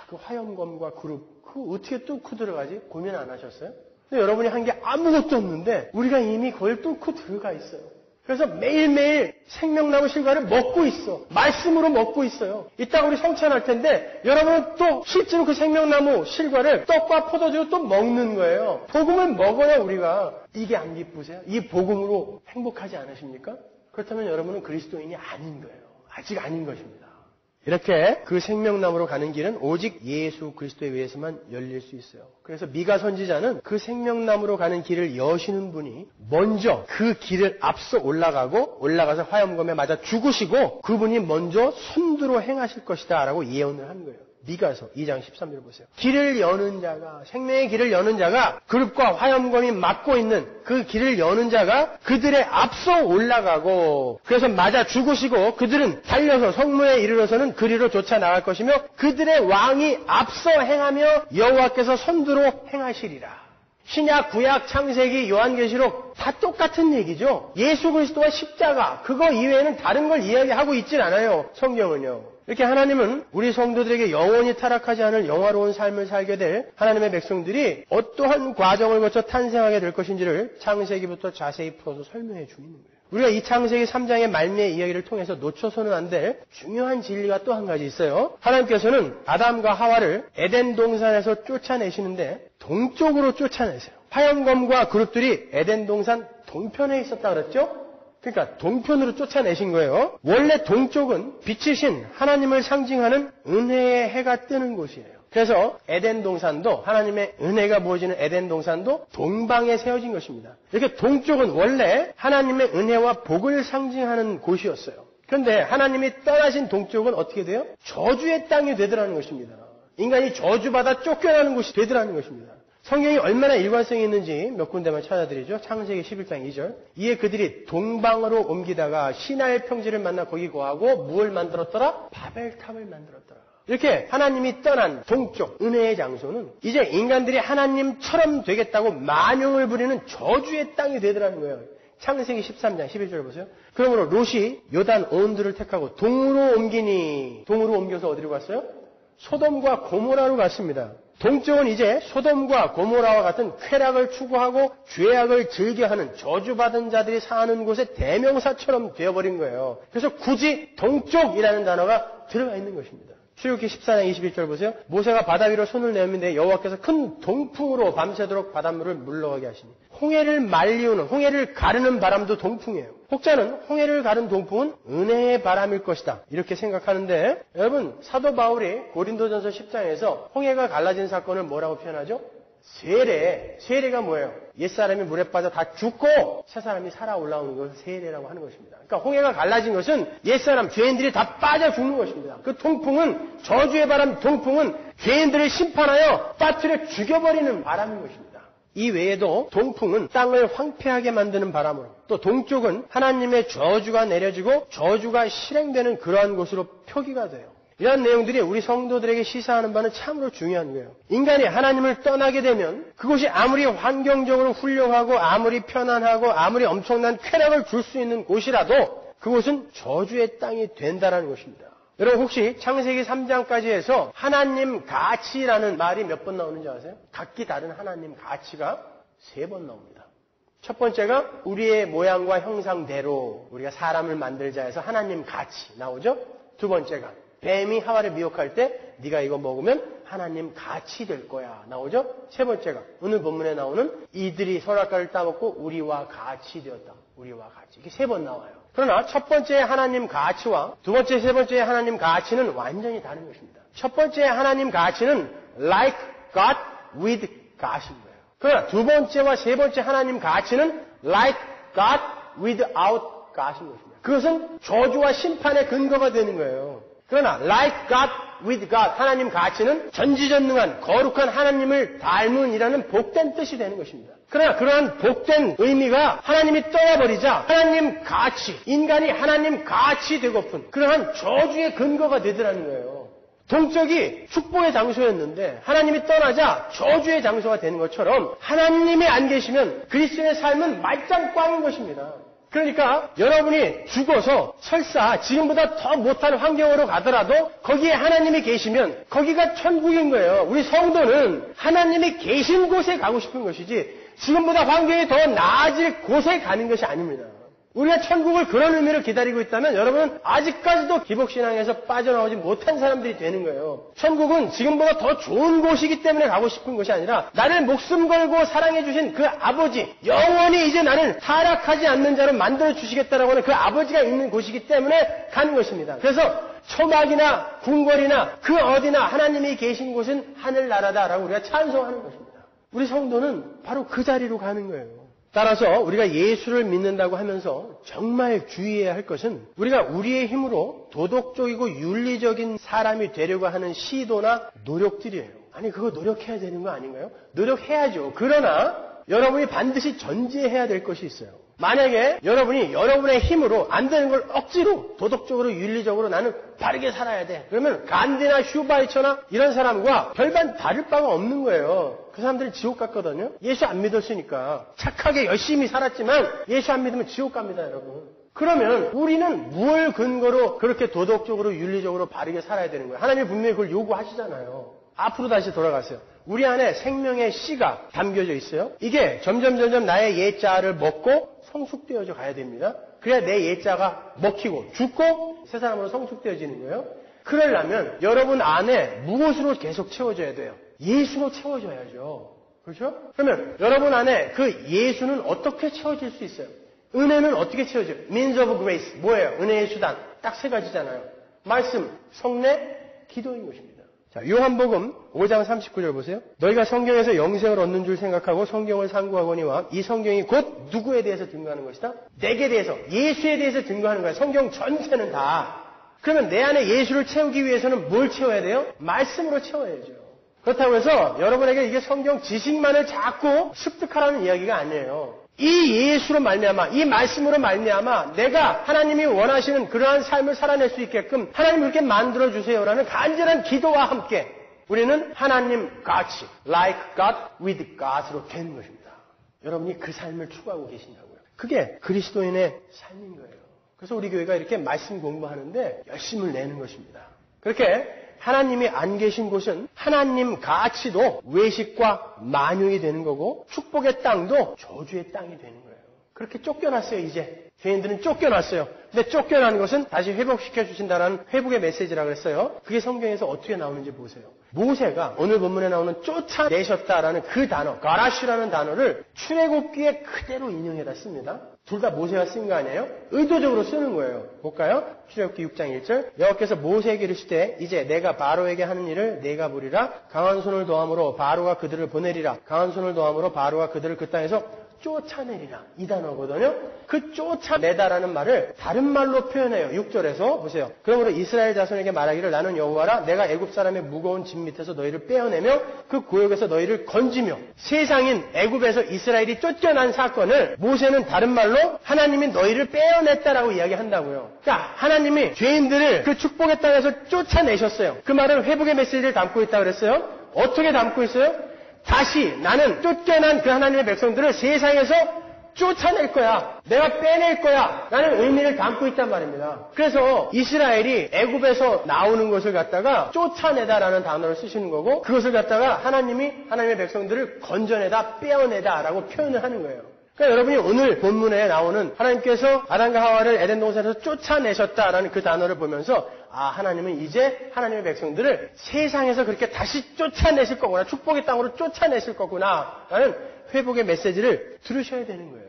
그 화염검과 그룹 그거 어떻게 뚫고 들어가지? 고민 안 하셨어요? 근데 여러분이 한 게 아무것도 없는데 우리가 이미 그걸 뚫고 들어가 있어요. 그래서 매일매일 생명나무 실과를 먹고 있어. 말씀으로 먹고 있어요. 이따가 우리 성찬할 텐데 여러분은 또 실제로 그 생명나무 실과를 떡과 포도주로 또 먹는 거예요. 복음을 먹어야 우리가 이게 안 기쁘세요? 이 복음으로 행복하지 않으십니까? 그렇다면 여러분은 그리스도인이 아닌 거예요. 아직 아닌 것입니다. 이렇게 그 생명나무로 가는 길은 오직 예수 그리스도에 의해서만 열릴 수 있어요. 그래서 미가 선지자는 그 생명나무로 가는 길을 여시는 분이 먼저 그 길을 앞서 올라가서 화염검에 맞아 죽으시고 그분이 먼저 선두로 행하실 것이다 라고 예언을 한 거예요. 미가서 2장 13절 보세요. 길을 여는 자가, 생명의 길을 여는 자가 그룹과 화염검이 막고 있는 그 길을 여는 자가 그들의 앞서 올라가고 그래서 맞아 죽으시고 그들은 달려서 성문에 이르러서는 그리로 쫓아 나갈 것이며 그들의 왕이 앞서 행하며 여호와께서 선두로 행하시리라. 신약, 구약, 창세기, 요한계시록 다 똑같은 얘기죠. 예수 그리스도와 십자가 그거 이외에는 다른 걸 이야기하고 있진 않아요. 성경은요. 이렇게 하나님은 우리 성도들에게 영원히 타락하지 않을 영화로운 삶을 살게 될 하나님의 백성들이 어떠한 과정을 거쳐 탄생하게 될 것인지를 창세기부터 자세히 풀어서 설명해 주고 있는 거예요. 우리가 이 창세기 3장의 말미의 이야기를 통해서 놓쳐서는 안 될 중요한 진리가 또 한 가지 있어요. 하나님께서는 아담과 하와를 에덴 동산에서 쫓아내시는데 동쪽으로 쫓아내세요. 화염검과 그룹들이 에덴 동산 동편에 있었다 그랬죠? 그러니까 동편으로 쫓아내신 거예요. 원래 동쪽은 빛이신 하나님을 상징하는 은혜의 해가 뜨는 곳이에요. 그래서 에덴 동산도 하나님의 은혜가 부어지는 에덴 동산도 동방에 세워진 것입니다. 이렇게 동쪽은 원래 하나님의 은혜와 복을 상징하는 곳이었어요. 그런데 하나님이 떠나신 동쪽은 어떻게 돼요? 저주의 땅이 되더라는 것입니다. 인간이 저주받아 쫓겨나는 곳이 되더라는 것입니다. 성경이 얼마나 일관성이 있는지 몇 군데만 찾아드리죠. 창세기 11장 2절. 이에 그들이 동방으로 옮기다가 시나의 평지를 만나 거기 거하고 무엇을 만들었더라? 바벨탑을 만들었더라. 이렇게 하나님이 떠난 동쪽 은혜의 장소는 이제 인간들이 하나님처럼 되겠다고 만용을 부리는 저주의 땅이 되더라는 거예요. 창세기 13장 11절 보세요. 그러므로 롯이 요단 온들을 택하고 동으로 옮기니 동으로 옮겨서 어디로 갔어요? 소돔과 고모라로 갔습니다. 동쪽은 이제 소돔과 고모라와 같은 쾌락을 추구하고 죄악을 즐겨하는 저주받은 자들이 사는 곳의 대명사처럼 되어버린 거예요. 그래서 굳이 동쪽이라는 단어가 들어가 있는 것입니다. 출애굽기 14장 21절 보세요. 모세가 바다 위로 손을 내밀는데 여호와께서 큰 동풍으로 밤새도록 바닷물을 물러가게 하시니 홍해를 말리우는 홍해를 가르는 바람도 동풍이에요. 혹자는 홍해를 가른 동풍은 은혜의 바람일 것이다 이렇게 생각하는데 여러분 사도 바울이 고린도전서 10장에서 홍해가 갈라진 사건을 뭐라고 표현하죠? 세례가 뭐예요? 옛사람이 물에 빠져 다 죽고 새사람이 살아 올라오는 것을 세례라고 하는 것입니다. 그러니까 홍해가 갈라진 것은 옛사람 죄인들이 다 빠져 죽는 것입니다. 그 동풍은 저주의 바람 동풍은 죄인들을 심판하여 빠뜨려 죽여버리는 바람인 것입니다. 이 외에도 동풍은 땅을 황폐하게 만드는 바람으로 또 동쪽은 하나님의 저주가 내려지고 저주가 실행되는 그러한 곳으로 표기가 돼요. 이런 내용들이 우리 성도들에게 시사하는 바는 참으로 중요한 거예요. 인간이 하나님을 떠나게 되면 그곳이 아무리 환경적으로 훌륭하고 아무리 편안하고 아무리 엄청난 쾌락을 줄 수 있는 곳이라도 그곳은 저주의 땅이 된다는 것입니다. 여러분 혹시 창세기 3장까지 해서 하나님 가치라는 말이 몇 번 나오는지 아세요? 각기 다른 하나님 가치가 3번 나옵니다. 첫 번째가 우리의 모양과 형상대로 우리가 사람을 만들자 해서 하나님 가치 나오죠? 두 번째가 뱀이 하와를 미혹할 때 네가 이거 먹으면 하나님 가치 될 거야 나오죠? 세 번째가 오늘 본문에 나오는 이들이 선악과를 따먹고 우리와 같이 되었다. 우리와 같이. 이게 3번 나와요. 그러나 첫 번째 하나님 가치와 두 번째, 세 번째 하나님 가치는 완전히 다른 것입니다. 첫 번째 하나님 가치는 like God with God인 거예요. 그러나 두 번째와 세 번째 하나님 가치는 like God without God인 것입니다. 그것은 저주와 심판의 근거가 되는 거예요. 그러나 like God with God 하나님 가치는 전지전능한 거룩한 하나님을 닮은이라는 복된 뜻이 되는 것입니다. 그러나 그러한 복된 의미가 하나님이 떠나버리자 하나님 가치, 인간이 하나님 가치 되고픈 그러한 저주의 근거가 되더라는 거예요. 동쪽이 축복의 장소였는데 하나님이 떠나자 저주의 장소가 되는 것처럼 하나님이 안 계시면 그리스도의 삶은 말짱 꽝인 것입니다. 그러니까 여러분이 죽어서 설사 지금보다 더 못한 환경으로 가더라도 거기에 하나님이 계시면 거기가 천국인 거예요. 우리 성도는 하나님이 계신 곳에 가고 싶은 것이지 지금보다 환경이 더 나아질 곳에 가는 것이 아닙니다. 우리가 천국을 그런 의미로 기다리고 있다면 여러분은 아직까지도 기복신앙에서 빠져나오지 못한 사람들이 되는 거예요. 천국은 지금보다 더 좋은 곳이기 때문에 가고 싶은 것이 아니라 나를 목숨 걸고 사랑해 주신 그 아버지, 영원히 이제 나는 타락하지 않는 자로 만들어 주시겠다라고 하는 그 아버지가 있는 곳이기 때문에 가는 것입니다. 그래서 초막이나 궁궐이나 그 어디나 하나님이 계신 곳은 하늘나라다라고 우리가 찬송하는 것입니다. 우리 성도는 바로 그 자리로 가는 거예요. 따라서 우리가 예수를 믿는다고 하면서 정말 주의해야 할 것은 우리가 우리의 힘으로 도덕적이고 윤리적인 사람이 되려고 하는 시도나 노력들이에요. 아니 그거 노력해야 되는 거 아닌가요? 노력해야죠. 그러나 여러분이 반드시 전제해야 될 것이 있어요. 만약에 여러분이 여러분의 힘으로 안 되는 걸 억지로 도덕적으로 윤리적으로 나는 바르게 살아야 돼. 그러면 간디나 슈바이처나 이런 사람과 별반 다를 바가 없는 거예요. 그 사람들은 지옥 갔거든요. 예수 안 믿었으니까. 착하게 열심히 살았지만 예수 안 믿으면 지옥 갑니다, 여러분. 그러면 우리는 무엇을 근거로 그렇게 도덕적으로 윤리적으로 바르게 살아야 되는 거예요? 하나님이 분명히 그걸 요구하시잖아요. 앞으로 다시 돌아가세요. 우리 안에 생명의 씨가 담겨져 있어요. 이게 점점 나의 옛자를 먹고 성숙되어져 가야 됩니다. 그래야 내 옛자가 먹히고 죽고 새 사람으로 성숙되어지는 거예요. 그러려면 여러분 안에 무엇으로 계속 채워져야 돼요? 예수로 채워져야죠. 그렇죠? 그러면 여러분 안에 그 예수는 어떻게 채워질 수 있어요? 은혜는 어떻게 채워져요? means of grace. 뭐예요? 은혜의 수단. 딱 세 가지잖아요. 말씀, 성례, 기도인 것입니다. 자, 요한복음 5장 39절 보세요. 너희가 성경에서 영생을 얻는 줄 생각하고 성경을 상고하거니와 이 성경이 곧 누구에 대해서 증거하는 것이다? 내게 대해서, 예수에 대해서 증거하는 거야. 성경 전체는 다. 그러면 내 안에 예수를 채우기 위해서는 뭘 채워야 돼요? 말씀으로 채워야죠. 그렇다고 해서 여러분에게 이게 성경 지식만을 자꾸 습득하라는 이야기가 아니에요. 이 예수로 말미암아, 이 말씀으로 말미암아 내가 하나님이 원하시는 그러한 삶을 살아낼 수 있게끔 하나님 그렇게 만들어주세요라는 간절한 기도와 함께 우리는 하나님 같이 like God with God으로 되는 것입니다. 여러분이 그 삶을 추구하고 계신다고요. 그게 그리스도인의 삶인 거예요. 그래서 우리 교회가 이렇게 말씀 공부하는데 열심을 내는 것입니다. 그렇게 하나님이 안 계신 곳은 하나님 가치도 외식과 만용이 되는 거고 축복의 땅도 저주의 땅이 되는 거예요. 그렇게 쫓겨났어요, 이제. 죄인들은 쫓겨났어요. 근데 쫓겨나는 것은 다시 회복시켜 주신다는 회복의 메시지라고 했어요. 그게 성경에서 어떻게 나오는지 보세요. 모세가 오늘 본문에 나오는 쫓아내셨다라는 그 단어, 가라시라는 단어를 출애굽기에 그대로 인용해다 씁니다. 둘 다 모세가 쓴 거 아니에요? 의도적으로 쓰는 거예요. 볼까요? 출애굽기 6장 1절. 여호와께서 모세에게 이르시되 이제 내가 바로에게 하는 일을 내가 보리라. 강한 손을 도함으로 바로가 그들을 보내리라. 강한 손을 도함으로 바로가 그들을 그 땅에서 쫓아내리라. 이 단어거든요. 그 쫓아내다라는 말을 다른 말로 표현해요. 6절에서 보세요. 그러므로 이스라엘 자손에게 말하기를 나는 여호와라. 내가 애굽 사람의 무거운 짐 밑에서 너희를 떼어내며 그 고역에서 너희를 건지며 세상인 애굽에서 이스라엘이 쫓겨난 사건을 모세는 다른 말로 하나님이 너희를 빼어냈다라고 이야기한다고요. 그러니까 하나님이 죄인들을 그 축복의 땅에서 쫓아내셨어요. 그 말은 회복의 메시지를 담고 있다고 그랬어요. 어떻게 담고 있어요? 다시 나는 쫓겨난 그 하나님의 백성들을 세상에서 쫓아낼 거야. 내가 빼낼 거야. 라는 의미를 담고 있단 말입니다. 그래서 이스라엘이 애굽에서 나오는 것을 갖다가 쫓아내다라는 단어를 쓰시는 거고 그것을 갖다가 하나님이 하나님의 백성들을 건져내다, 빼어내다라고 표현을 하는 거예요. 그러니까 여러분이 오늘 본문에 나오는 하나님께서 아담과 하와를 에덴 동산에서 쫓아내셨다라는 그 단어를 보면서 하나님은 이제 하나님의 백성들을 세상에서 그렇게 다시 쫓아내실 거구나. 축복의 땅으로 쫓아내실 거구나. 라는 회복의 메시지를 들으셔야 되는 거예요.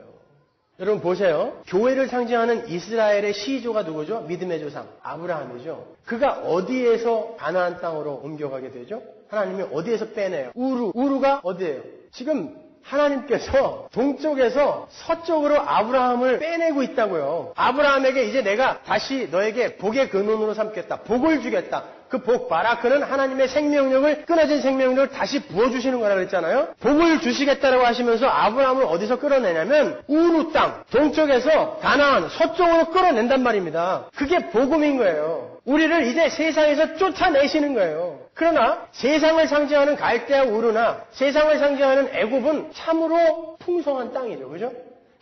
여러분 보세요. 교회를 상징하는 이스라엘의 시조가 누구죠? 믿음의 조상 아브라함이죠. 그가 어디에서 가나안 땅으로 옮겨가게 되죠? 하나님이 어디에서 빼내요? 우루가 어디예요? 지금 하나님께서 동쪽에서 서쪽으로 아브라함을 빼내고 있다고요. 아브라함에게 이제 내가 다시 너에게 복의 근원으로 삼겠다. 복을 주겠다. 그 복, 바라크는 하나님의 생명력을, 끊어진 생명력을 다시 부어주시는 거라고 했잖아요. 복을 주시겠다라고 하시면서 아브라함을 어디서 끌어내냐면 우루 땅, 동쪽에서 가나안, 서쪽으로 끌어낸단 말입니다. 그게 복음인 거예요. 우리를 이제 세상에서 쫓아내시는 거예요. 그러나 세상을 상징하는 갈대아 우르나 세상을 상징하는 애굽은 참으로 풍성한 땅이죠. 그죠?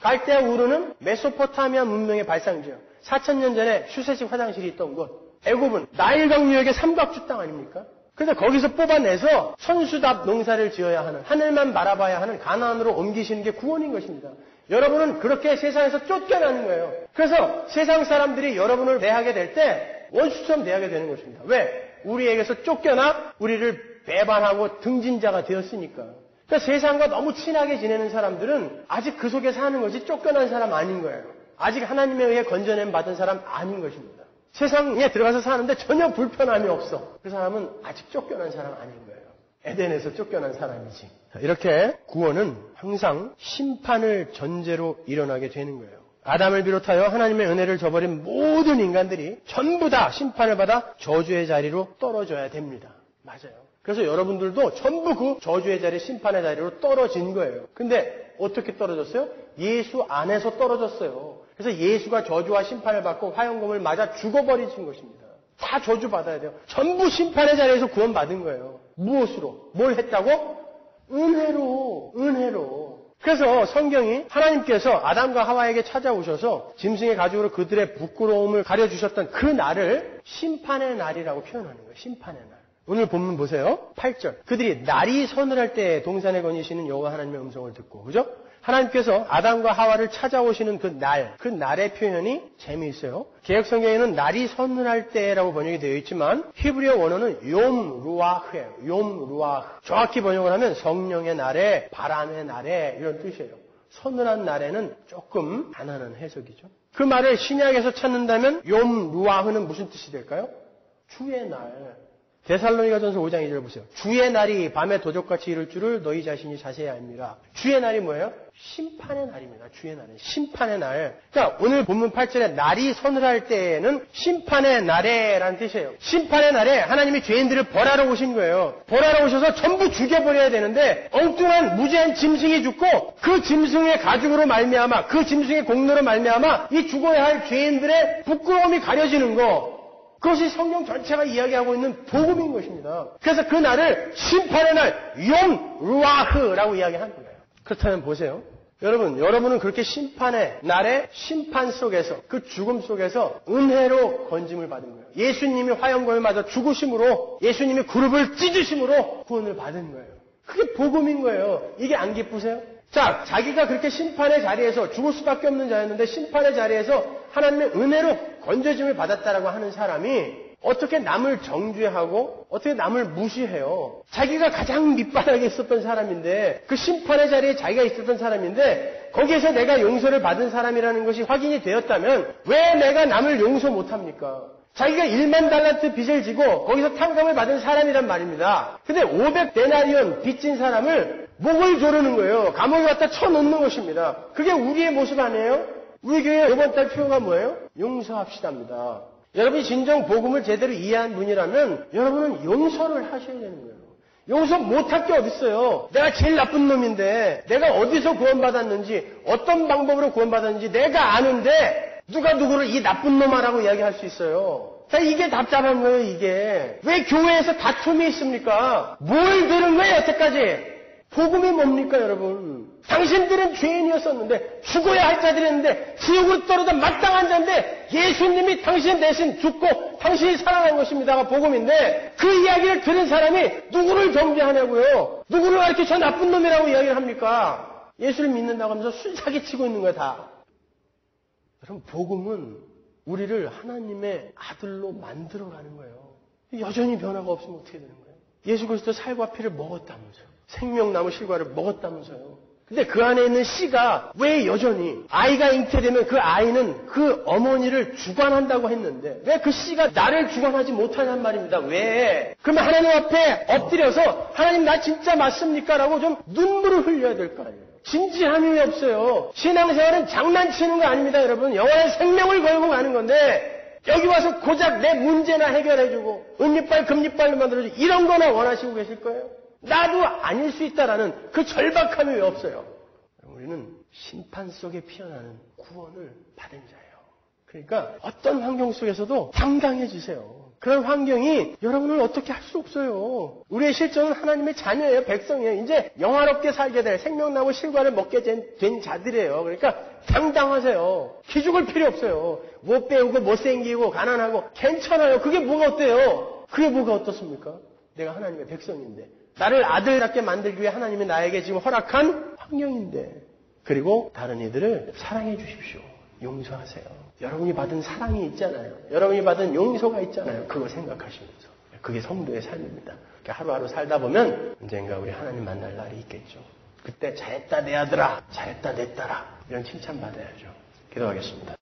갈대아 우르는 메소포타미아 문명의 발상지요. 4,000년 전에 슈세식 화장실이 있던 곳. 애굽은 나일 강유역의 삼각주 땅 아닙니까? 그래서 거기서 뽑아내서 천수답 농사를 지어야 하는, 하늘만 바라봐야 하는 가나안으로 옮기시는 게 구원인 것입니다. 여러분은 그렇게 세상에서 쫓겨나는 거예요. 그래서 세상 사람들이 여러분을 대하게 될 때 원수처럼 대하게 되는 것입니다. 왜? 우리에게서 쫓겨나 우리를 배반하고 등진자가 되었으니까. 그러니까 세상과 너무 친하게 지내는 사람들은 아직 그 속에 사는 것이 쫓겨난 사람 아닌 거예요. 아직 하나님에 의해 건져냄 받은 사람 아닌 것입니다. 세상에 들어가서 사는데 전혀 불편함이 없어. 그 사람은 아직 쫓겨난 사람 아닌 거예요. 에덴에서 쫓겨난 사람이지. 이렇게 구원은 항상 심판을 전제로 일어나게 되는 거예요. 아담을 비롯하여 하나님의 은혜를 저버린 모든 인간들이 전부 다 심판을 받아 저주의 자리로 떨어져야 됩니다. 맞아요. 그래서 여러분들도 전부 그 저주의 자리, 심판의 자리로 떨어진 거예요. 근데 어떻게 떨어졌어요? 예수 안에서 떨어졌어요. 그래서 예수가 저주와 심판을 받고 화영금을 맞아 죽어버리신 것입니다. 다 저주받아야 돼요. 전부 심판의 자리에서 구원받은 거예요. 무엇으로? 뭘 했다고? 은혜로. 그래서 성경이 하나님께서 아담과 하와에게 찾아오셔서 짐승의 가죽으로 그들의 부끄러움을 가려주셨던 그 날을 심판의 날이라고 표현하는 거예요. 심판의 날. 오늘 본문 보세요. 8절. 그들이 날이 서늘할 때 동산에 거니시는 여호와 하나님의 음성을 듣고, 그죠? 하나님께서 아담과 하와를 찾아오시는 그 날의 표현이 재미있어요. 개역성경에는 날이 서늘할 때라고 번역이 되어 있지만 히브리어 원어는 욤 루아흐예요. 욤 루아흐. 정확히 번역을 하면 성령의 날에, 바람의 날에 이런 뜻이에요. 서늘한 날에는 조금 가난한 해석이죠. 그 말을 신약에서 찾는다면 욤 루아흐는 무슨 뜻이 될까요? 주의 날. 데살로니가전서 5장 2절 보세요. 주의 날이 밤에 도적같이 이를 줄을 너희 자신이 자세히 압니다. 주의 날이 뭐예요? 심판의 날입니다. 주의 날은 심판의 날. 그러니까 오늘 본문 8절에 날이 서늘할 때에는 심판의 날에라는 뜻이에요. 심판의 날에 하나님이 죄인들을 벌하러 오신 거예요. 벌하러 오셔서 전부 죽여버려야 되는데 엉뚱한 무지한 짐승이 죽고 그 짐승의 가죽으로 말미암아 그 짐승의 공로로 말미암아 이 죽어야 할 죄인들의 부끄러움이 가려지는 거. 그것이 성경 전체가 이야기하고 있는 복음인 것입니다. 그래서 그 날을 심판의 날, 욤 루아흐라고 이야기하는 거예요. 그렇다면 보세요. 여러분은 그렇게 심판의 날의 심판 속에서, 그 죽음 속에서 은혜로 건짐을 받은 거예요. 예수님이 화영검을 맞아 죽으심으로, 예수님이 그룹을 찢으심으로 구원을 받은 거예요. 그게 복음인 거예요. 이게 안 기쁘세요? 자, 자기가 그렇게 심판의 자리에서 죽을 수밖에 없는 자였는데 심판의 자리에서 하나님의 은혜로 건져짐을 받았다라고 하는 사람이 어떻게 남을 정죄하고 어떻게 남을 무시해요? 자기가 가장 밑바닥에 있었던 사람인데 그 심판의 자리에 자기가 있었던 사람인데 거기에서 내가 용서를 받은 사람이라는 것이 확인이 되었다면 왜 내가 남을 용서 못합니까? 자기가 1만 달란트 빚을 지고 거기서 탕감을 받은 사람이란 말입니다. 근데 500데나리온 빚진 사람을 목을 조르는 거예요. 감옥에 갖다 쳐놓는 것입니다. 그게 우리의 모습 아니에요? 우리 교회 이번 달 표가 뭐예요? 용서합시다입니다. 여러분이 진정 복음을 제대로 이해한 분이라면 여러분은 용서를 하셔야 되는 거예요. 용서 못할 게 어딨어요. 내가 제일 나쁜 놈인데 내가 어디서 구원받았는지 어떤 방법으로 구원받았는지 내가 아는데 누가 누구를 이 나쁜 놈아라고 이야기할 수 있어요. 자, 이게 답답한 거예요, 이게. 왜 교회에서 다툼이 있습니까? 뭘 들은 거예요, 여태까지? 복음이 뭡니까, 여러분? 당신들은 죄인이었었는데, 죽어야 할 자들이었는데, 지옥으로 떨어져 마땅한 자인데, 예수님이 당신 대신 죽고, 당신이 살아난 것입니다가 복음인데, 그 이야기를 들은 사람이 누구를 경계하냐고요? 누구를 이렇게 저 나쁜 놈이라고 이야기를 합니까? 예수를 믿는다고 하면서 순삭이 치고 있는 거야, 다. 여러분, 복음은 우리를 하나님의 아들로 만들어가는 거예요. 여전히 변화가 없으면 어떻게 되는 거예요? 예수 그리스도 살과 피를 먹었다면서요. 생명나무 실과를 먹었다면서요. 근데 그 안에 있는 씨가 왜 여전히 아이가 잉태되면 그 아이는 그 어머니를 주관한다고 했는데 왜 그 씨가 나를 주관하지 못하냔 말입니다. 왜? 그러면 하나님 앞에 엎드려서 하나님 나 진짜 맞습니까? 라고 좀 눈물을 흘려야 될 거 아니에요. 진지함이 왜 없어요? 신앙생활은 장난치는 거 아닙니다, 여러분. 영원한 생명을 걸고 가는 건데 여기 와서 고작 내 문제나 해결해주고 은잎발 금잎발로 만들어주고 이런 거나 원하시고 계실 거예요? 나도 아닐 수 있다라는 그 절박함이 왜 없어요? 우리는 심판 속에 피어나는 구원을 받은 자예요. 그러니까 어떤 환경 속에서도 당당해지세요. 그런 환경이 여러분을 어떻게 할 수 없어요. 우리의 실존은 하나님의 자녀예요. 백성이에요. 이제 영화롭게 살게 될 생명나무 실과를 먹게 된 자들이에요. 그러니까 당당하세요. 기죽을 필요 없어요. 못 배우고 못생기고 가난하고 괜찮아요. 그게 뭐가 어때요? 그게 뭐가 어떻습니까? 내가 하나님의 백성인데 나를 아들답게 만들기 위해 하나님이 나에게 지금 허락한 환경인데 그리고 다른 이들을 사랑해 주십시오. 용서하세요. 여러분이 받은 사랑이 있잖아요. 여러분이 받은 용서가 있잖아요. 그거 생각하시면서. 그게 성도의 삶입니다. 하루하루 살다 보면 언젠가 우리 하나님 만날 날이 있겠죠. 그때 잘했다 내 아들아, 잘했다 내 딸아, 이런 칭찬 받아야죠. 기도하겠습니다.